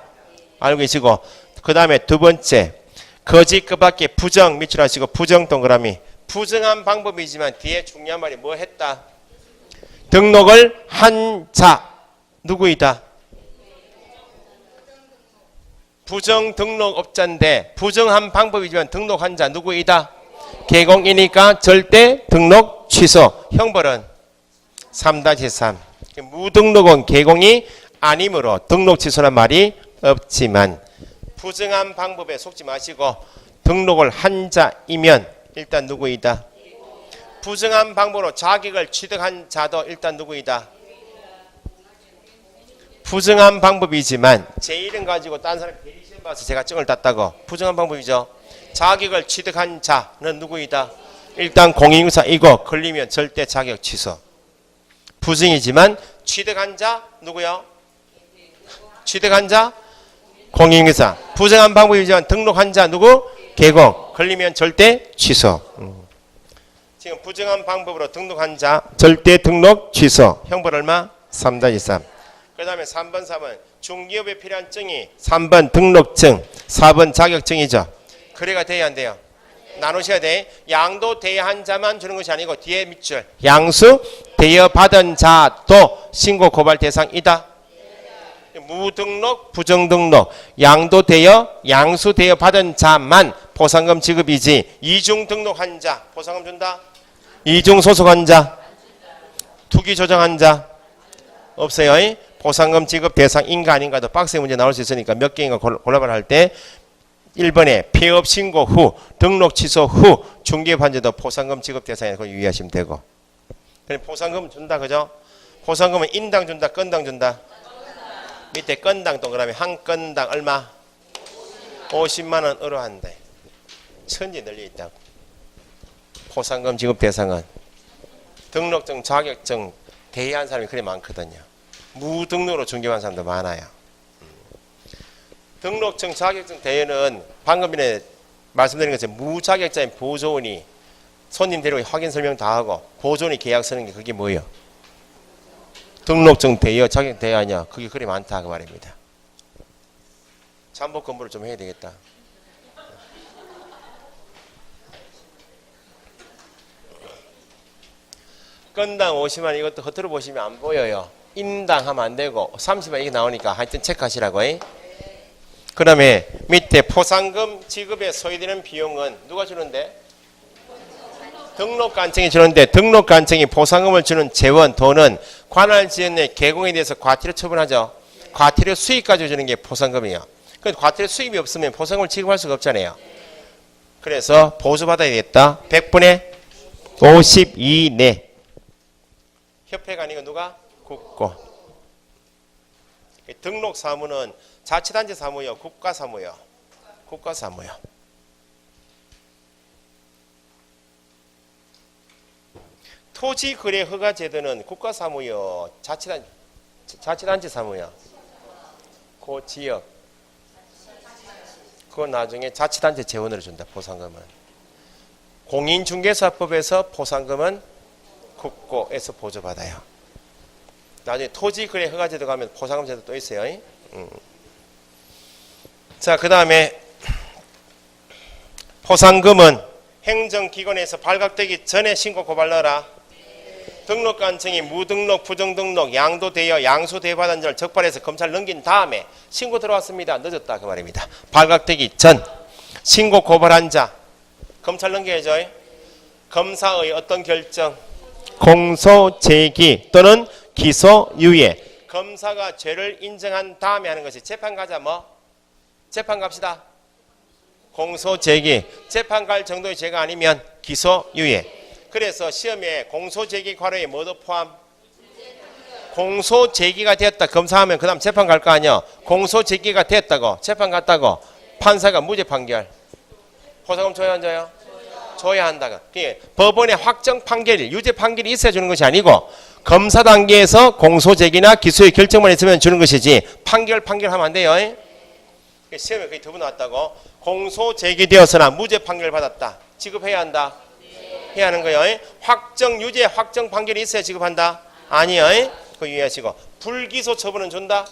알고 계시고 그 다음에 두 번째, 거짓 그 밖에 부정 밑줄 하시고 부정 동그라미. 부정한 방법이지만 뒤에 중요한 말이 뭐 했다? 등록을 한 자 누구이다? 부정 등록업자인데 부정한 방법이지만 등록한 자 누구이다? 개공이니까 절대 등록 취소. 형벌은 3-3. 무등록은 개공이 아니므로 등록 취소란 말이 없지만 부정한 방법에 속지 마시고 등록을 한 자이면 일단 누구이다? 부정한 방법으로 자격을 취득한 자도 일단 누구이다? 부정한 방법이지만 제 이름 가지고 딴 사람 대리시험 봐서 제가 증을 땄다고 부정한 방법이죠. 자격을 취득한 자는 누구이다? 일단 공인중개사이고 걸리면 절대 자격 취소. 부정이지만 취득한 자 누구요? 취득한 자 공인중개사. 부정한 방법이지만 등록한 자 누구? 개공. 걸리면 절대 취소. 지금 부정한 방법으로 등록한 자 절대 등록 취소. 형벌 얼마? 3-3. 그 다음에 3번 4번 중개업에 필요한 증이 3번 등록증 4번 자격증이죠. 거래가 돼야 안 돼요? 나누셔야 돼. 양도 대여한 자만 주는 것이 아니고 뒤에 밑줄 양수 대여받은 자도 신고 고발 대상이다. 무등록 부정등록 양도 대여 양수 대여받은 자만 포상금 지급이지 이중 등록한 자 포상금 준다? 이중 소속한 자 투기 조정한 자 없어요. 보상금 지급 대상 인가 아닌가도 박스에 문제 나올 수 있으니까 몇 개인가 골라봐라 할 때 1번에 폐업 신고 후 등록 취소 후 중개 반제도 보상금 지급 대상에 그걸 유의하시면 되고. 그럼 보상금 준다 그죠? 보상금은 인당 준다 건당 준다? 밑에 건당 동그라미 한 건당 얼마? 50만 원으로 한다. 천지 널려 있다고. 보상금 지급 대상은 등록증 자격증 대여한 사람이 그리 많거든요. 무등록으로 중개한 사람도 많아요. 등록증 자격증 대여는 방금 전에 말씀드린 것처럼 무자격자인 보조원이 손님 데리고 확인 설명 다 하고 보조원이 계약 쓰는 게 그게 뭐예요? 등록증 대여 자격 대여하냐 그게 그리 많다 그 말입니다. 잠복 공부를 좀 해야 되겠다. 건당 50만 이것도 겉으로 보시면 안 보여요. 인당 하면 안 되고 30만 이게 나오니까 하여튼 체크하시라고. 그 다음에 밑에 포상금 지급에 소요되는 비용은 누가 주는데? 등록관청이 주는데 등록관청이 보상금을 주는 재원 돈은 관할지역내 개공에 대해서 과태료 처분하죠. 과태료 수익 가지고 주는 게 보상금이에요. 그 과태료 수입이 없으면 보상금을 지급할 수가 없잖아요. 그래서 보수받아야 되겠다. 100분의 52 내. 협회가 아니고 누가? 국고. 등록 사무는 자치단체 사무요, 국가 사무요. 국가 사무요. 토지 거래 허가 제도는 국가 사무요, 자치단체 사무요. 그 지역. 그거 나중에 자치단체 재원으로 준다. 보상금은. 공인중개사법에서 보상금은 국고에서 보조받아요. 나중에 토지 거래 허가 제도 가면 보상금 제도 또 있어요. 자, 그 다음에 보상금은 행정기관에서 발각되기 전에 신고 고발 넣어라. 등록관청이 무등록, 부정등록, 양도대여, 양수대여받은 자를 적발해서 검찰 넘긴 다음에 신고 들어왔습니다. 늦었다 그 말입니다. 발각되기 전 신고 고발한 자 검찰 넘겨야죠. 검사의 어떤 결정? 공소제기 또는 기소유예. 검사가 죄를 인정한 다음에 하는 것이 재판 가자 뭐? 재판 갑시다. 공소제기. 재판 갈 정도의 죄가 아니면 기소유예. 그래서 시험에 공소제기 괄호에 뭐도 포함? 공소제기가 되었다. 검사하면 그 다음 재판 갈 거 아니야. 공소제기가 됐다고 재판 갔다고 판사가 무죄 판결. 보상금 줘야 안 줘요? 줘야 한다고. 법원의 확정 판결, 유죄 판결이 있어야 주는 것이 아니고 검사 단계에서 공소제기나 기소의 결정만 있으면 주는 것이지 판결하면 안 돼요. 시험에 거의 두 번 나왔다고. 공소제기되었으나 무죄 판결 받았다. 지급해야 한다. 해야 하는 거예요. 확정 유죄 확정 판결이 있어야 지급한다. 아니요. 그거 유의하시고. 불기소 처분은 준다.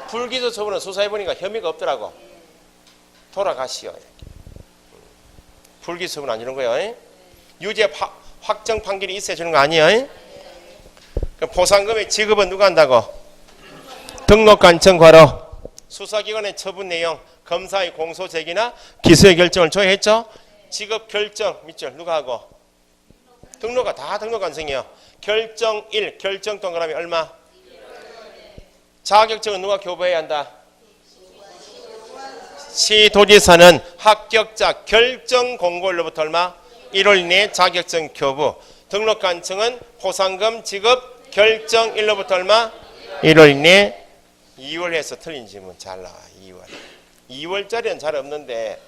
불기소 처분은 수사해보니까 혐의가 없더라고. 돌아가시오. 불기소 처분 안 주는 거예요. 유죄 확정 판결이 있어야 주는 거 아니에요. 보상금의 지급은 누가 한다고? 등록관청 괄호 수사기관의 처분 내용 검사의 공소제기나 기소의 결정을 줘야 했죠. 지급 결정 밑줄 누가 하고? 등록가 다 등록관청이요. 결정 1 결정 동그라미 얼마? 자격증은 누가 교부해야 한다? 시도지사는 합격자 결정 공고일로부터 얼마? 1월 이내 자격증 교부. 등록관청은 보상금 지급 결정일로부터 얼마? 1월 이내. 2월 해서 틀린 질문 잘 나와. 2월짜리는 잘 없는데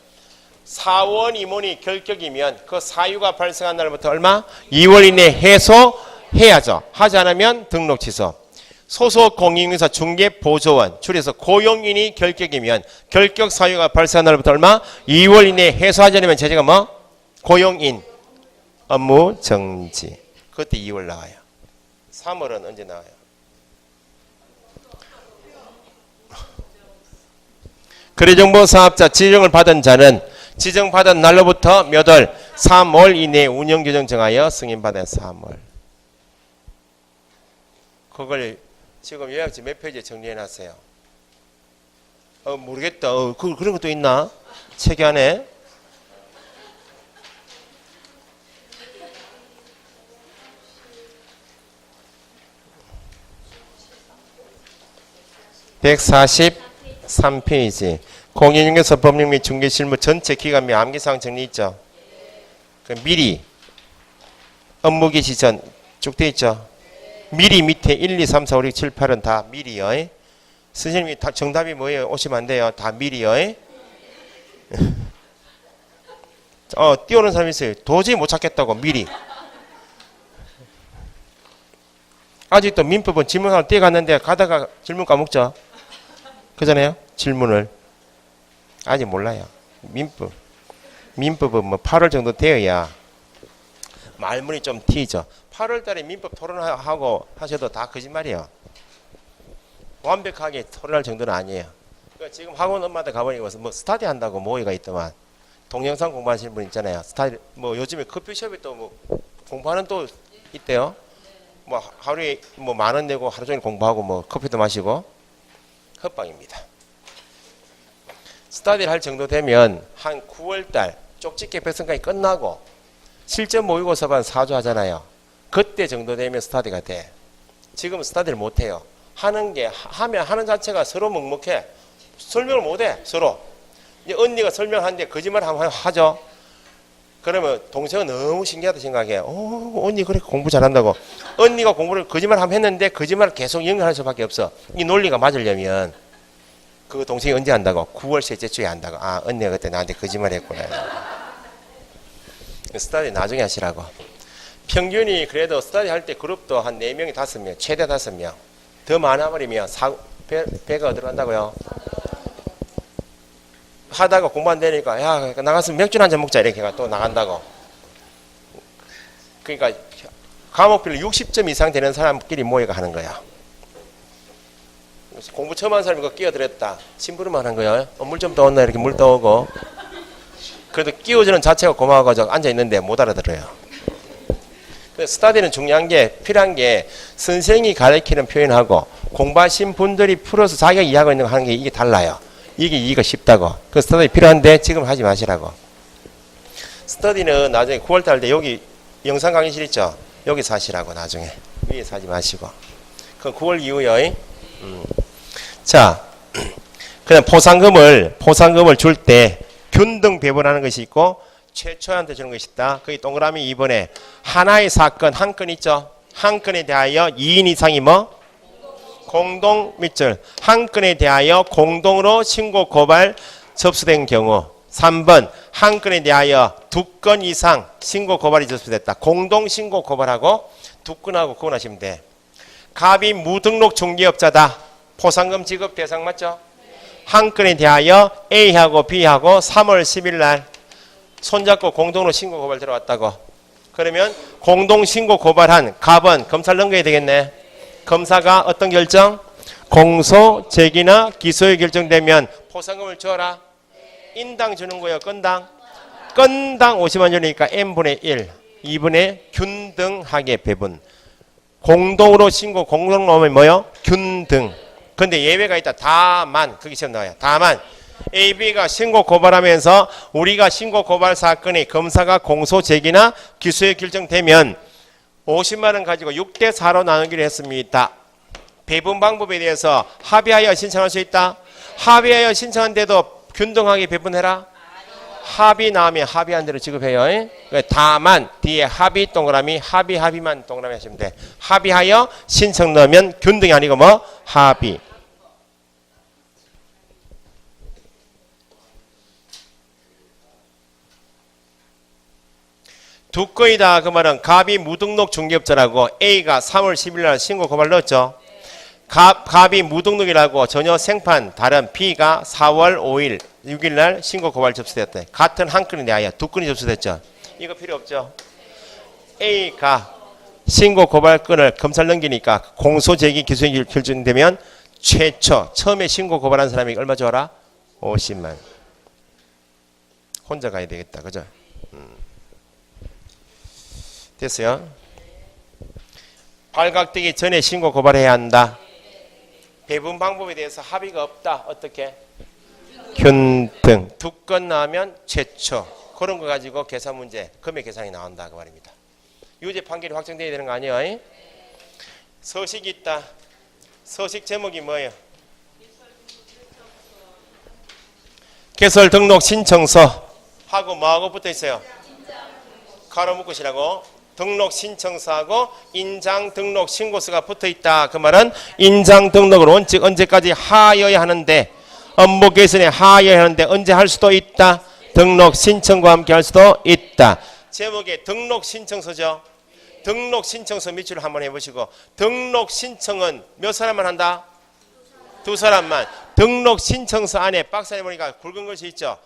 4원 이모니 결격이면 그 사유가 발생한 날부터 얼마? 2월 이내 해소해야죠. 하지 않으면 등록 취소. 소속 공인중개사 중개보조원 줄여서 고용인이 결격이면 결격 사유가 발생한 날부터 얼마? 2월 이내 해소하지 않으면 제재가 뭐? 고용인 업무 정지. 그때 2월 나와요. 3월은 언제 나와요? 거래정보사업자 지정을 받은 자는 지정받은 날로부터 몇 월? 3월 이내에 운영규정 정하여 승인받은 3월. 그걸 지금 요약지 몇 페이지에 정리해놨어요? 모르겠다. 그런 것도 있나? 책 안에? 143페이지. 공인중개사 법령 및 중개실무 전체 기간 및 암기사항 정리 있죠. 그 미리 업무기 시전 쭉 돼 있죠. 미리 밑에 1, 2, 3, 4, 5, 6, 7, 8은 다 미리요. 선생님이 다 정답이 뭐예요? 오시면 안 돼요. 다 미리요. 뛰어오는 사람이 있어요. 도저히 못 찾겠다고 미리. 아직도 민법은 질문하러 뛰어갔는데 가다가 질문 까먹죠. 그잖아요. 질문을 아직 몰라요. 민법은 뭐 8월 정도 되어야 말문이 좀 튀죠. 8월 달에 민법 토론하고 하셔도 다 거짓말이에요. 완벽하게 토론할 정도는 아니에요. 그러니까 지금 학원 엄마한테 가보니까 뭐 스타디 한다고 모의가 있더만 동영상 공부하시는 분 있잖아요. 스타디 뭐 요즘에 커피숍에 또 뭐 공부하는 또 있대요. 뭐 하루에 뭐 10,000원 내고 하루 종일 공부하고 뭐 커피도 마시고 헛방입니다. 스타디를 할 정도 되면 한 9월달 쪽집게 배선까지 끝나고 실전 모의고사반 4주 하잖아요. 그때 정도 되면 스타디가 돼. 지금 스타디를 못해요. 하는 자체가 서로 먹먹해. 설명을 못해 서로. 이제 언니가 설명하는데 거짓말 한번 하죠. 그러면 동생은 너무 신기하다 생각해. 언니 그렇게 공부 잘한다고. 언니가 공부를 거짓말 한번 했는데 거짓말을 계속 연결할 수밖에 없어. 이 논리가 맞으려면 그 동생이 언제 한다고? 9월 셋째 주에 한다고. 아, 언니가 그때 나한테 거짓말 했구나. 스타디 나중에 하시라고. 평균이 그래도 스타디 할 때 그룹도 한 4명이 5명, 최대 5명. 더 많아버리면 배가 어디로 간다고요? 하다가 공부 안 되니까 야 나가서 맥주 한잔 먹자 이렇게 또 나간다고. 그러니까 과목별로 60점 이상 되는 사람끼리 모여가 하는 거야. 공부 처음 한 사람이 끼어들었다. 심부름만 한 거야. 물 좀 떠온나 이렇게 물 떠오고. 그래도 끼워주는 자체가 고마워가지고 앉아있는데 못 알아들어요. 스타디는 중요한 게 필요한 게 선생이 가르치는 표현하고 공부하신 분들이 풀어서 자기가 이해하고 있는 거 하는 게 이게 달라요. 이게 이해가 쉽다고. 그 스터디 필요한데 지금 하지 마시라고. 스터디는 나중에 9월달 때 여기 영상 강의실 있죠? 여기서 하시라고 나중에. 위에서 하지 마시고. 그 9월 이후에. 자, 그냥 포상금을 줄 때 균등 배분하는 것이 있고 최초한테 주는 것이 있다. 거기 동그라미 2번에 하나의 사건 한 건 있죠? 한 건에 대하여 2인 이상이 뭐? 공동 밑줄 한 건에 대하여 공동으로 신고 고발 접수된 경우 3번 한 건에 대하여 2건 이상 신고 고발이 접수됐다. 공동 신고 고발하고 2건하고 구분하시면 돼. 갑이 무등록 중개업자다. 포상금 지급 대상 맞죠? 한 건에 대하여 A하고 B하고 3월 10일 날 손잡고 공동으로 신고 고발 들어왔다고. 그러면 공동 신고 고발한 갑은 검사를 넘겨야 되겠네. 검사가 어떤 결정? 공소, 제기나 기소에 결정되면 포상금을 줘라. 인당 주는 거예요. 건당? 건당 50원 주니까 n분의 1, 2분의 균등하게 배분. 공동으로 신고, 공동 나오면 뭐요? 균등. 근데 예외가 있다. 다만, 거기 시험 나와요. 다만 A, B가 신고 고발하면서 우리가 신고 고발 사건이 검사가 공소, 제기나 기소에 결정되면 50만 원 가지고 6대 4로 나누기로 했습니다. 배분 방법에 대해서 합의하여 신청할 수 있다. 합의하여 신청한데도 균등하게 배분해라. 합의 나오면 합의한 대로 지급해요. 다만 뒤에 합의 동그라미 합의만 동그라미 하시면 돼. 합의하여 신청 넣으면 균등이 아니고 뭐 합의. 두 건이다. 그 말은 갑이 무등록 중개업자라고 A가 3월 10일 날 신고 고발 넣었죠. 갑이 무등록이라고 전혀 생판 다른 B가 4월 5일 6일 날 신고 고발 접수됐다. 같은 한 건에 대하여 2건이 접수됐죠. 이거 필요 없죠. A가 신고 고발 건을 검사를 넘기니까 공소 제기 기소에 결정되면 최초 처음에 신고 고발한 사람이 얼마 줘라? 50만. 혼자 가야 되겠다. 그죠? 됐어요? 발각되기 전에 신고 고발해야 한다. 배분 방법에 대해서 합의가 없다. 어떻게? 균등. 2건 나오면 최초. 그런 거 가지고 계산 문제, 금액 계산이 나온다. 그 말입니다. 유죄 판결이 확정돼야 되는 거 아니에요? 서식이 있다. 서식 제목이 뭐예요? 개설 등록 신청서 하고 뭐하고 붙어 있어요? 가로 묶으시라고. 등록 신청서하고 인장 등록 신고서가 붙어 있다. 그 말은 인장 등록을 원칙 언제까지 하여야 하는데, 업무 개선에 하여야 하는데 언제 할 수도 있다. 등록 신청과 함께 할 수도 있다. 제목에 등록 신청서죠. 등록 신청서 밑줄을 한번 해보시고, 등록 신청은 몇 사람만 한다? 두 사람만. 등록 신청서 안에 박스에 보니까 굵은 것이 있죠.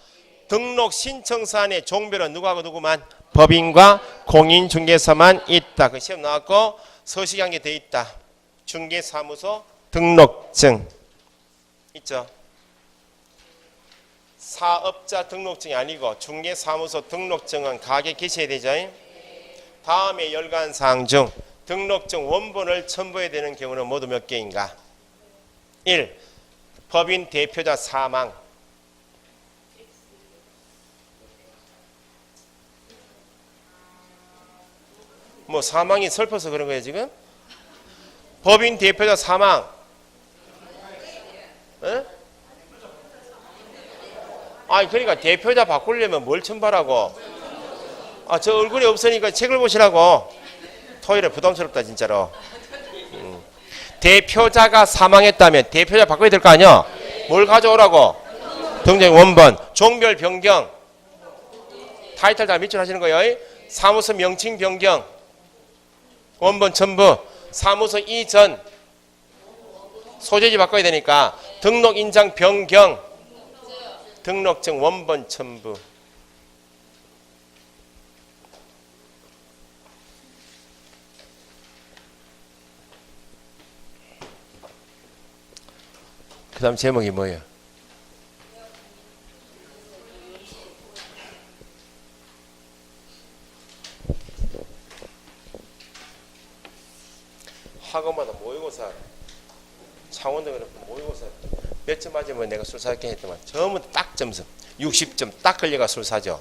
등록 신청서 안에 종별은 누구하고 누구만? 법인과 공인중개사만 있다. 그 시험 나왔고 서식한 게 돼 있다. 중개사무소 등록증 있죠. 사업자 등록증이 아니고 중개사무소 등록증은 가게 계셔야 되죠. 다음에 열관사항 중 등록증 원본을 첨부해야 되는 경우는 모두 몇 개인가? 1. 법인 대표자 사망. 뭐 사망이 슬퍼서 그런 거예요 지금? 법인 대표자 사망. 에? 아니 그러니까 대표자 바꾸려면 뭘 첨부하라고? 아 저 얼굴이 없으니까 책을 보시라고. 토요일에 부담스럽다 진짜로. 대표자가 사망했다면 대표자 바꿔야 될 거 아니야? 뭘 가져오라고? 등록 원본. 종별 변경. 타이틀 다 밑줄 하시는 거예요. 사무소 명칭 변경. 원본 첨부. 사무소 이전. 소재지 바꿔야 되니까 등록 인장 변경. 등록증 원본 첨부. 그 다음 제목이 뭐예요? 학원마다 모의고사, 창원도 그렇고 모의고사 몇 점 맞으면 내가 술 사게 했더만 전부 딱 점수 60점 딱 걸려가 술 사죠.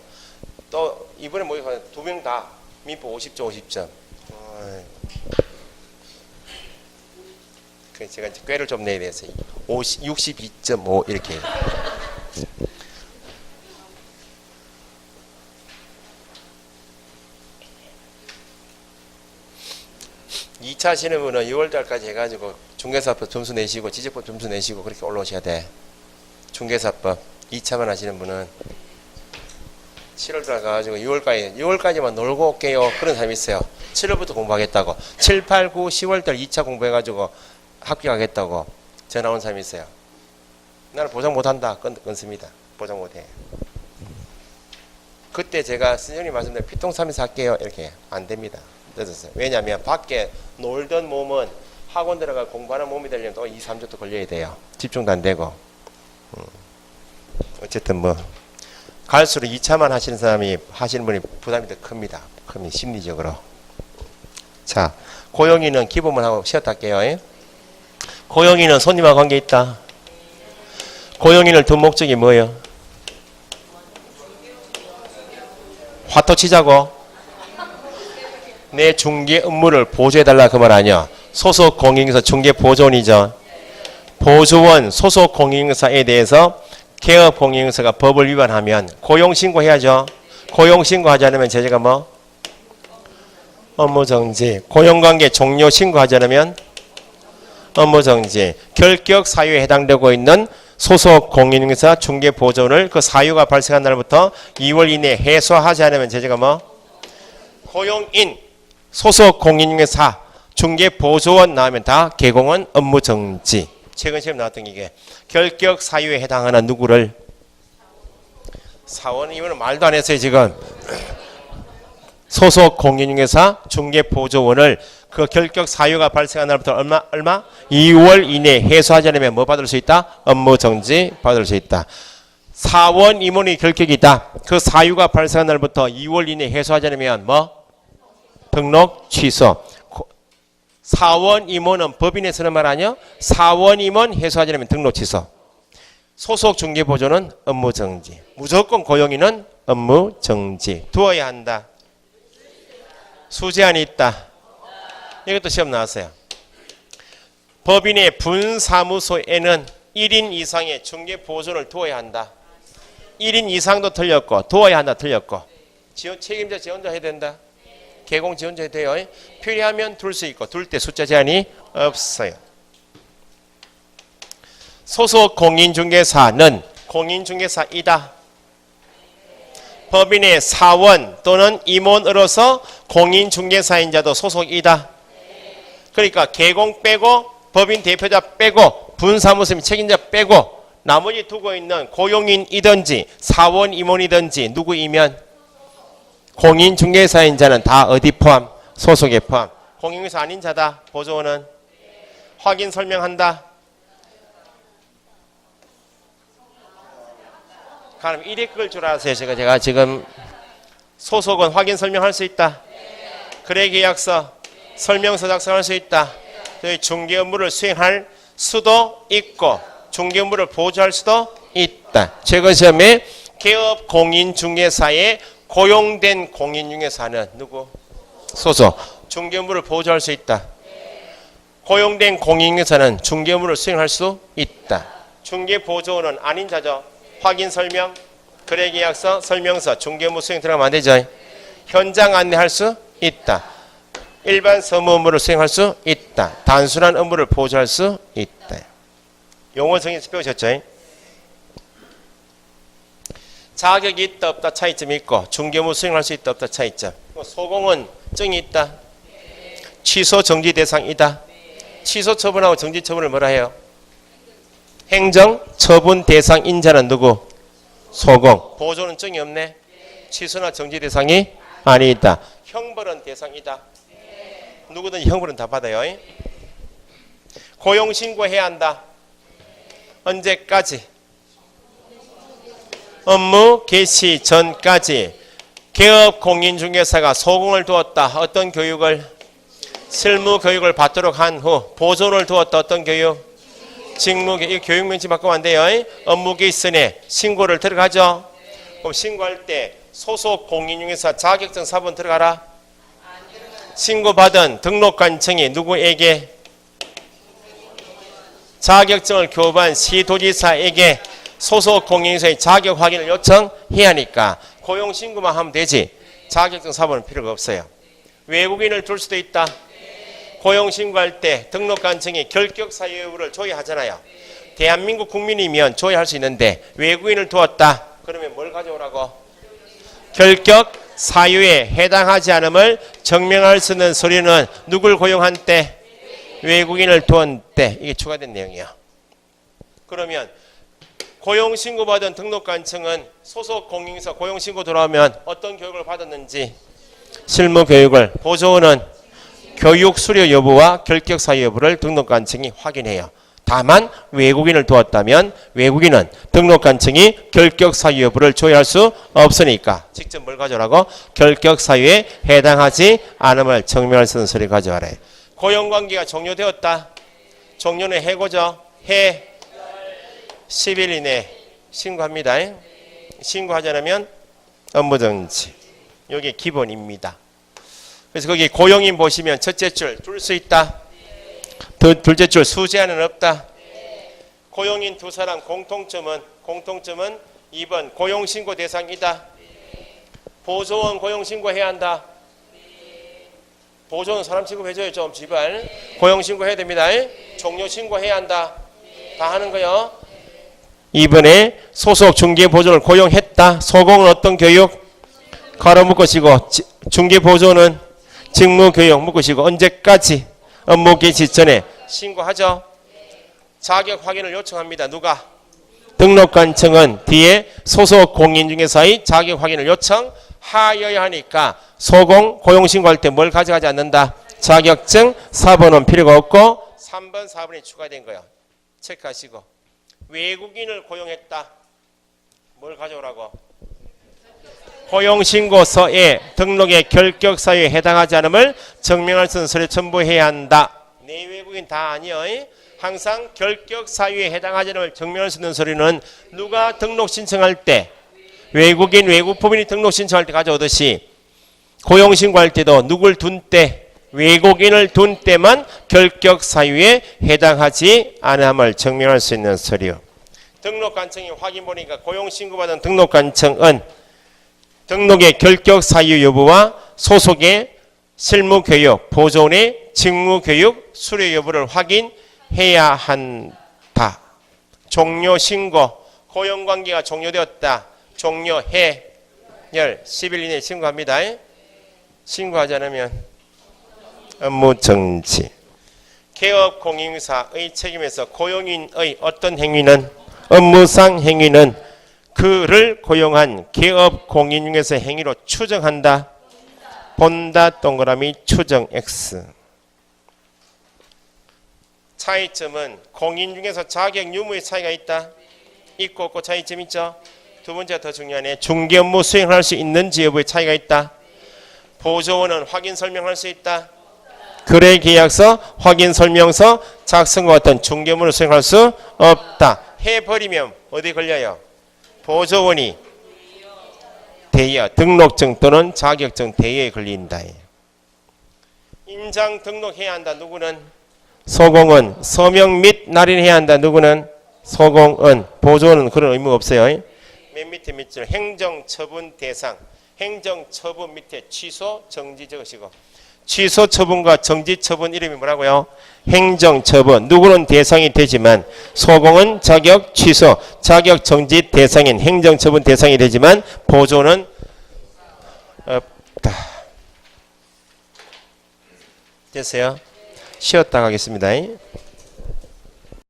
또 이번에 모의고사 2명 다 민법 50점 50점. 그래서 제가 이제 꾀를 좀 내야 돼서 62.5 이렇게. 2차 하시는 분은 6월달까지 해가지고 중개사법 점수 내시고 지적법 점수 내시고 그렇게 올라오셔야 돼. 중개사법 2차만 하시는 분은 7월달 가가지고 6월까지만 놀고 올게요. 그런 사람이 있어요. 7월부터 공부하겠다고. 7, 8, 9, 10월달 2차 공부해가지고 합격하겠다고 전화 온 사람이 있어요. 나는 보장 못한다. 끊습니다. 보장 못해. 그때 제가 선생님 말씀대로 피똥사면서 할게요. 이렇게 안 됩니다. 늦었어요. 왜냐하면 밖에 놀던 몸은 학원 들어가 공부하는 몸이 되려면 또 2, 3주 또 걸려야 돼요. 집중도 안 되고. 어쨌든 뭐 갈수록 2차만 하시는 분이 부담이 더 큽니다. 크면 심리적으로. 자, 고용인은 기본만 하고 쉬었다 할게요. 고용인은 손님과 관계 있다. 고용인을 둔 목적이 뭐예요? 화토 치자고. 내 중개 업무를 보조해달라 그 말 아니야. 소속 공인중개사 중개 보조원이죠. 보조원 소속 공인중개사에 대해서 개업 공인중개사가 법을 위반하면 고용신고해야죠. 고용신고하지 않으면 제재가 뭐? 업무정지. 고용관계 종료 신고하지 않으면 업무정지. 결격 사유에 해당되고 있는 소속 공인중개사 중개 보조원을 그 사유가 발생한 날부터 2월 이내에 해소하지 않으면 제재가 뭐? 고용인 소속 공인중개사 중개 보조원 나오면 다 개공은 업무정지. 최근 시험 나왔던 이게 결격 사유에 해당하는 누구를? 사원. 이거는 말도 안 했어요 지금. 소속 공인중개사 중개 보조원을 그 결격 사유가 발생한 날부터 얼마? 2월 이내에 해소하지 않으면 뭐 받을 수 있다? 업무정지 받을 수 있다. 사원 임원이 결격이 있다. 그 사유가 발생한 날부터 2월 이내에 해소하지 않으면 뭐? 등록 취소. 사원 임원은 법인에 쓰는 말 아니야? 사원 임원 해소하지 않으면 등록 취소. 소속 중개 보조는 업무 정지. 무조건 고용인은 업무 정지. 두어야 한다. 수제한이 있다. 이것도 시험 나왔어요. 법인의 분사무소에는 1인 이상의 중개 보조를 두어야 한다. 1인 이상도 틀렸고 도와야 한다 틀렸고 책임자 지 혼자 해야 된다. 개공 지 혼자 해야 돼요. 필요하면 둘 수 있고 둘 때 숫자 제한이 없어요. 소속 공인중개사는 공인중개사이다. 법인의 사원 또는 임원으로서 공인중개사인 자도 소속이다. 그러니까 개공 빼고 법인 대표자 빼고 분사무소 책임자 빼고 나머지 두고 있는 고용인이든지 사원 임원이든지 누구이면 공인중개사인 자는 다 어디 포함? 소속에 포함. 공인중개사 아닌 자다. 보조원은 확인 설명한다. 그럼 이래 끌 줄 알았어요. 제가 지금 소속은 확인 설명할 수 있다. 거래계약서 설명서 작성할 수 있다. 중개 업무를 수행할 수도 있고 중개 업무를 보조할 수도 있다. 최근 시험에 개업 공인중개사에 고용된 공인중개사는 누구? 소속. 중개 업무를 보조할 수 있다. 고용된 공인중개사는 중개 업무를 수행할 수 있다. 중개 보조원은 아닌 자죠. 확인 설명, 거래계약서, 설명서, 중개 업무 수행 들어가면 안 되죠. 현장 안내할 수 있다. 일반 서무 업무를 수행할 수 있다. 단순한 업무를 보조할 수 있다. 용어 정의에서 배우셨죠? 자격이 있다 없다 차이점이 있고 중개 업무 수행할 수 있다 없다 차이점. 소공은 증이 있다. 취소 정지 대상이다. 취소 처분하고 정지 처분을 뭐라 해요? 행정 처분 대상 인자는 누구? 소공. 보조는 증이 없네. 취소나 정지 대상이 아니다. 형벌은 대상이다. 누구든 형벌은 다 받아요. 고용신고해야 한다. 언제까지? 업무 개시 전까지. 개업 공인중개사가 소공을 두었다. 어떤 교육을? 실무 교육을 받도록 한 후 보존을 두었다. 어떤 교육? 직무교육. 교육 명칭 바꾸면 안 돼요. 업무 개시전에 신고를 들어가죠. 그럼 신고할 때 소속 공인중개사 자격증 사본 들어가라. 신고받은 등록관청이 누구에게? 자격증을 교부한 시도지사에게 소속 공인중개사의 자격 확인을 요청해야 하니까 고용신고만 하면 되지 자격증 사본은 필요가 없어요. 외국인을 둘 수도 있다. 고용신고할 때 등록관청이 결격사유 여부를 조회하잖아요. 대한민국 국민이면 조회할 수 있는데 외국인을 두었다. 그러면 뭘 가져오라고? 결격 사유에 해당하지 않음을 증명할 수 있는 서류는 누굴 고용한 때? 외국인을 두은 때. 이게 추가된 내용이야. 그러면 고용신고받은 등록관청은 소속 공인중개사 고용신고 들어오면 어떤 교육을 받았는지 실무교육을, 보조원은 교육 수료 여부와 결격 사유 여부를 등록관청이 확인해요. 다만 외국인을 두었다면 외국인은 등록관청이 결격 사유 여부를 조회할 수 없으니까 직접 뭘 가져오라고? 결격 사유에 해당하지 않음을 증명할 수 있는 서류 가져와라. 고용관계가 종료되었다. 종료는 해고죠. 해 10일 이내 신고합니다. 신고하지 않으면 업무정지. 이게 기본입니다. 그래서 거기 고용인 보시면 첫째 줄 둘 수 있다. 둘째 줄 수제한은 없다. 고용인 두 사람 공통점은 2번 고용신고 대상이다. 보조원 고용신고해야 한다. 보조원 사람 취급해줘요. 좀 제발. 고용신고해야 됩니다. 종료신고해야 한다. 다 하는 거요. 2번에 소속 중개보조를 고용했다. 소공은 어떤 교육? 가로 묶으시고 중개보조는 직무교육 묶으시고 언제까지? 업무 개시 전에 신고하죠. 자격 확인을 요청합니다. 누가? 등록관청은 뒤에 소속 공인중개사의 자격 확인을 요청하여야 하니까 소공 고용신고할 때 뭘 가져가지 않는다. 자격증 4번은 필요가 없고 3번 4번이 추가된 거예요. 체크하시고 외국인을 고용했다. 뭘 가져오라고? 고용신고서에 등록의 결격사유에 해당하지 않음을 증명할 수 있는 서류 첨부해야 한다. 내 외국인 다 아니요. 항상 결격사유에 해당하지 않음을 증명할 수 있는 서류는 누가 등록 신청할 때 외국인 외국법인이 등록 신청할 때 가져오듯이 고용신고할 때도 누굴 둔 때 외국인을 둔 때만 결격사유에 해당하지 않음을 증명할 수 있는 서류. 등록관청이 확인 보니까 고용신고받은 등록관청은 등록의 결격 사유 여부와 소속의 실무교육, 보조원의 직무교육 수료 여부를 확인해야 한다. 종료신고, 고용관계가 종료되었다. 종료해. 10일 이내에 신고합니다. 신고하지 않으면 업무정지. 개업공인사의 책임에서 고용인의 어떤 행위는 업무상 행위는 그를 고용한 개업공인중에서 행위로 추정한다. 본다 동그라미 추정 X. 차이점은 공인 중에서 자격 유무의 차이가 있다. 있고 없고 차이점 있죠. 두 번째가 더 중요하네. 중개 업무 수행할 수 있는지 여부의 차이가 있다. 보조원은 확인 설명할 수 있다. 거래 계약서, 확인 설명서, 작성과 같은 중개 업무를 수행할 수 없다. 해버리면 어디 걸려요? 보조원이 대여, 등록증 또는 자격증 대여에 걸린다. 임장 등록해야 한다. 누구는? 소공은. 서명 및 날인해야 한다. 누구는? 소공은. 보조원은 그런 의무가 없어요. 맨 밑에 밑줄 행정처분 대상. 행정처분 밑에 취소, 정지 적으시고. 취소 처분과 정지 처분 이름이 뭐라고요? 행정처분. 누구는 대상이 되지만 소공은 자격 취소, 자격 정지 대상인 행정처분 대상이 되지만 보조는 없다. 됐어요? 쉬었다 가겠습니다.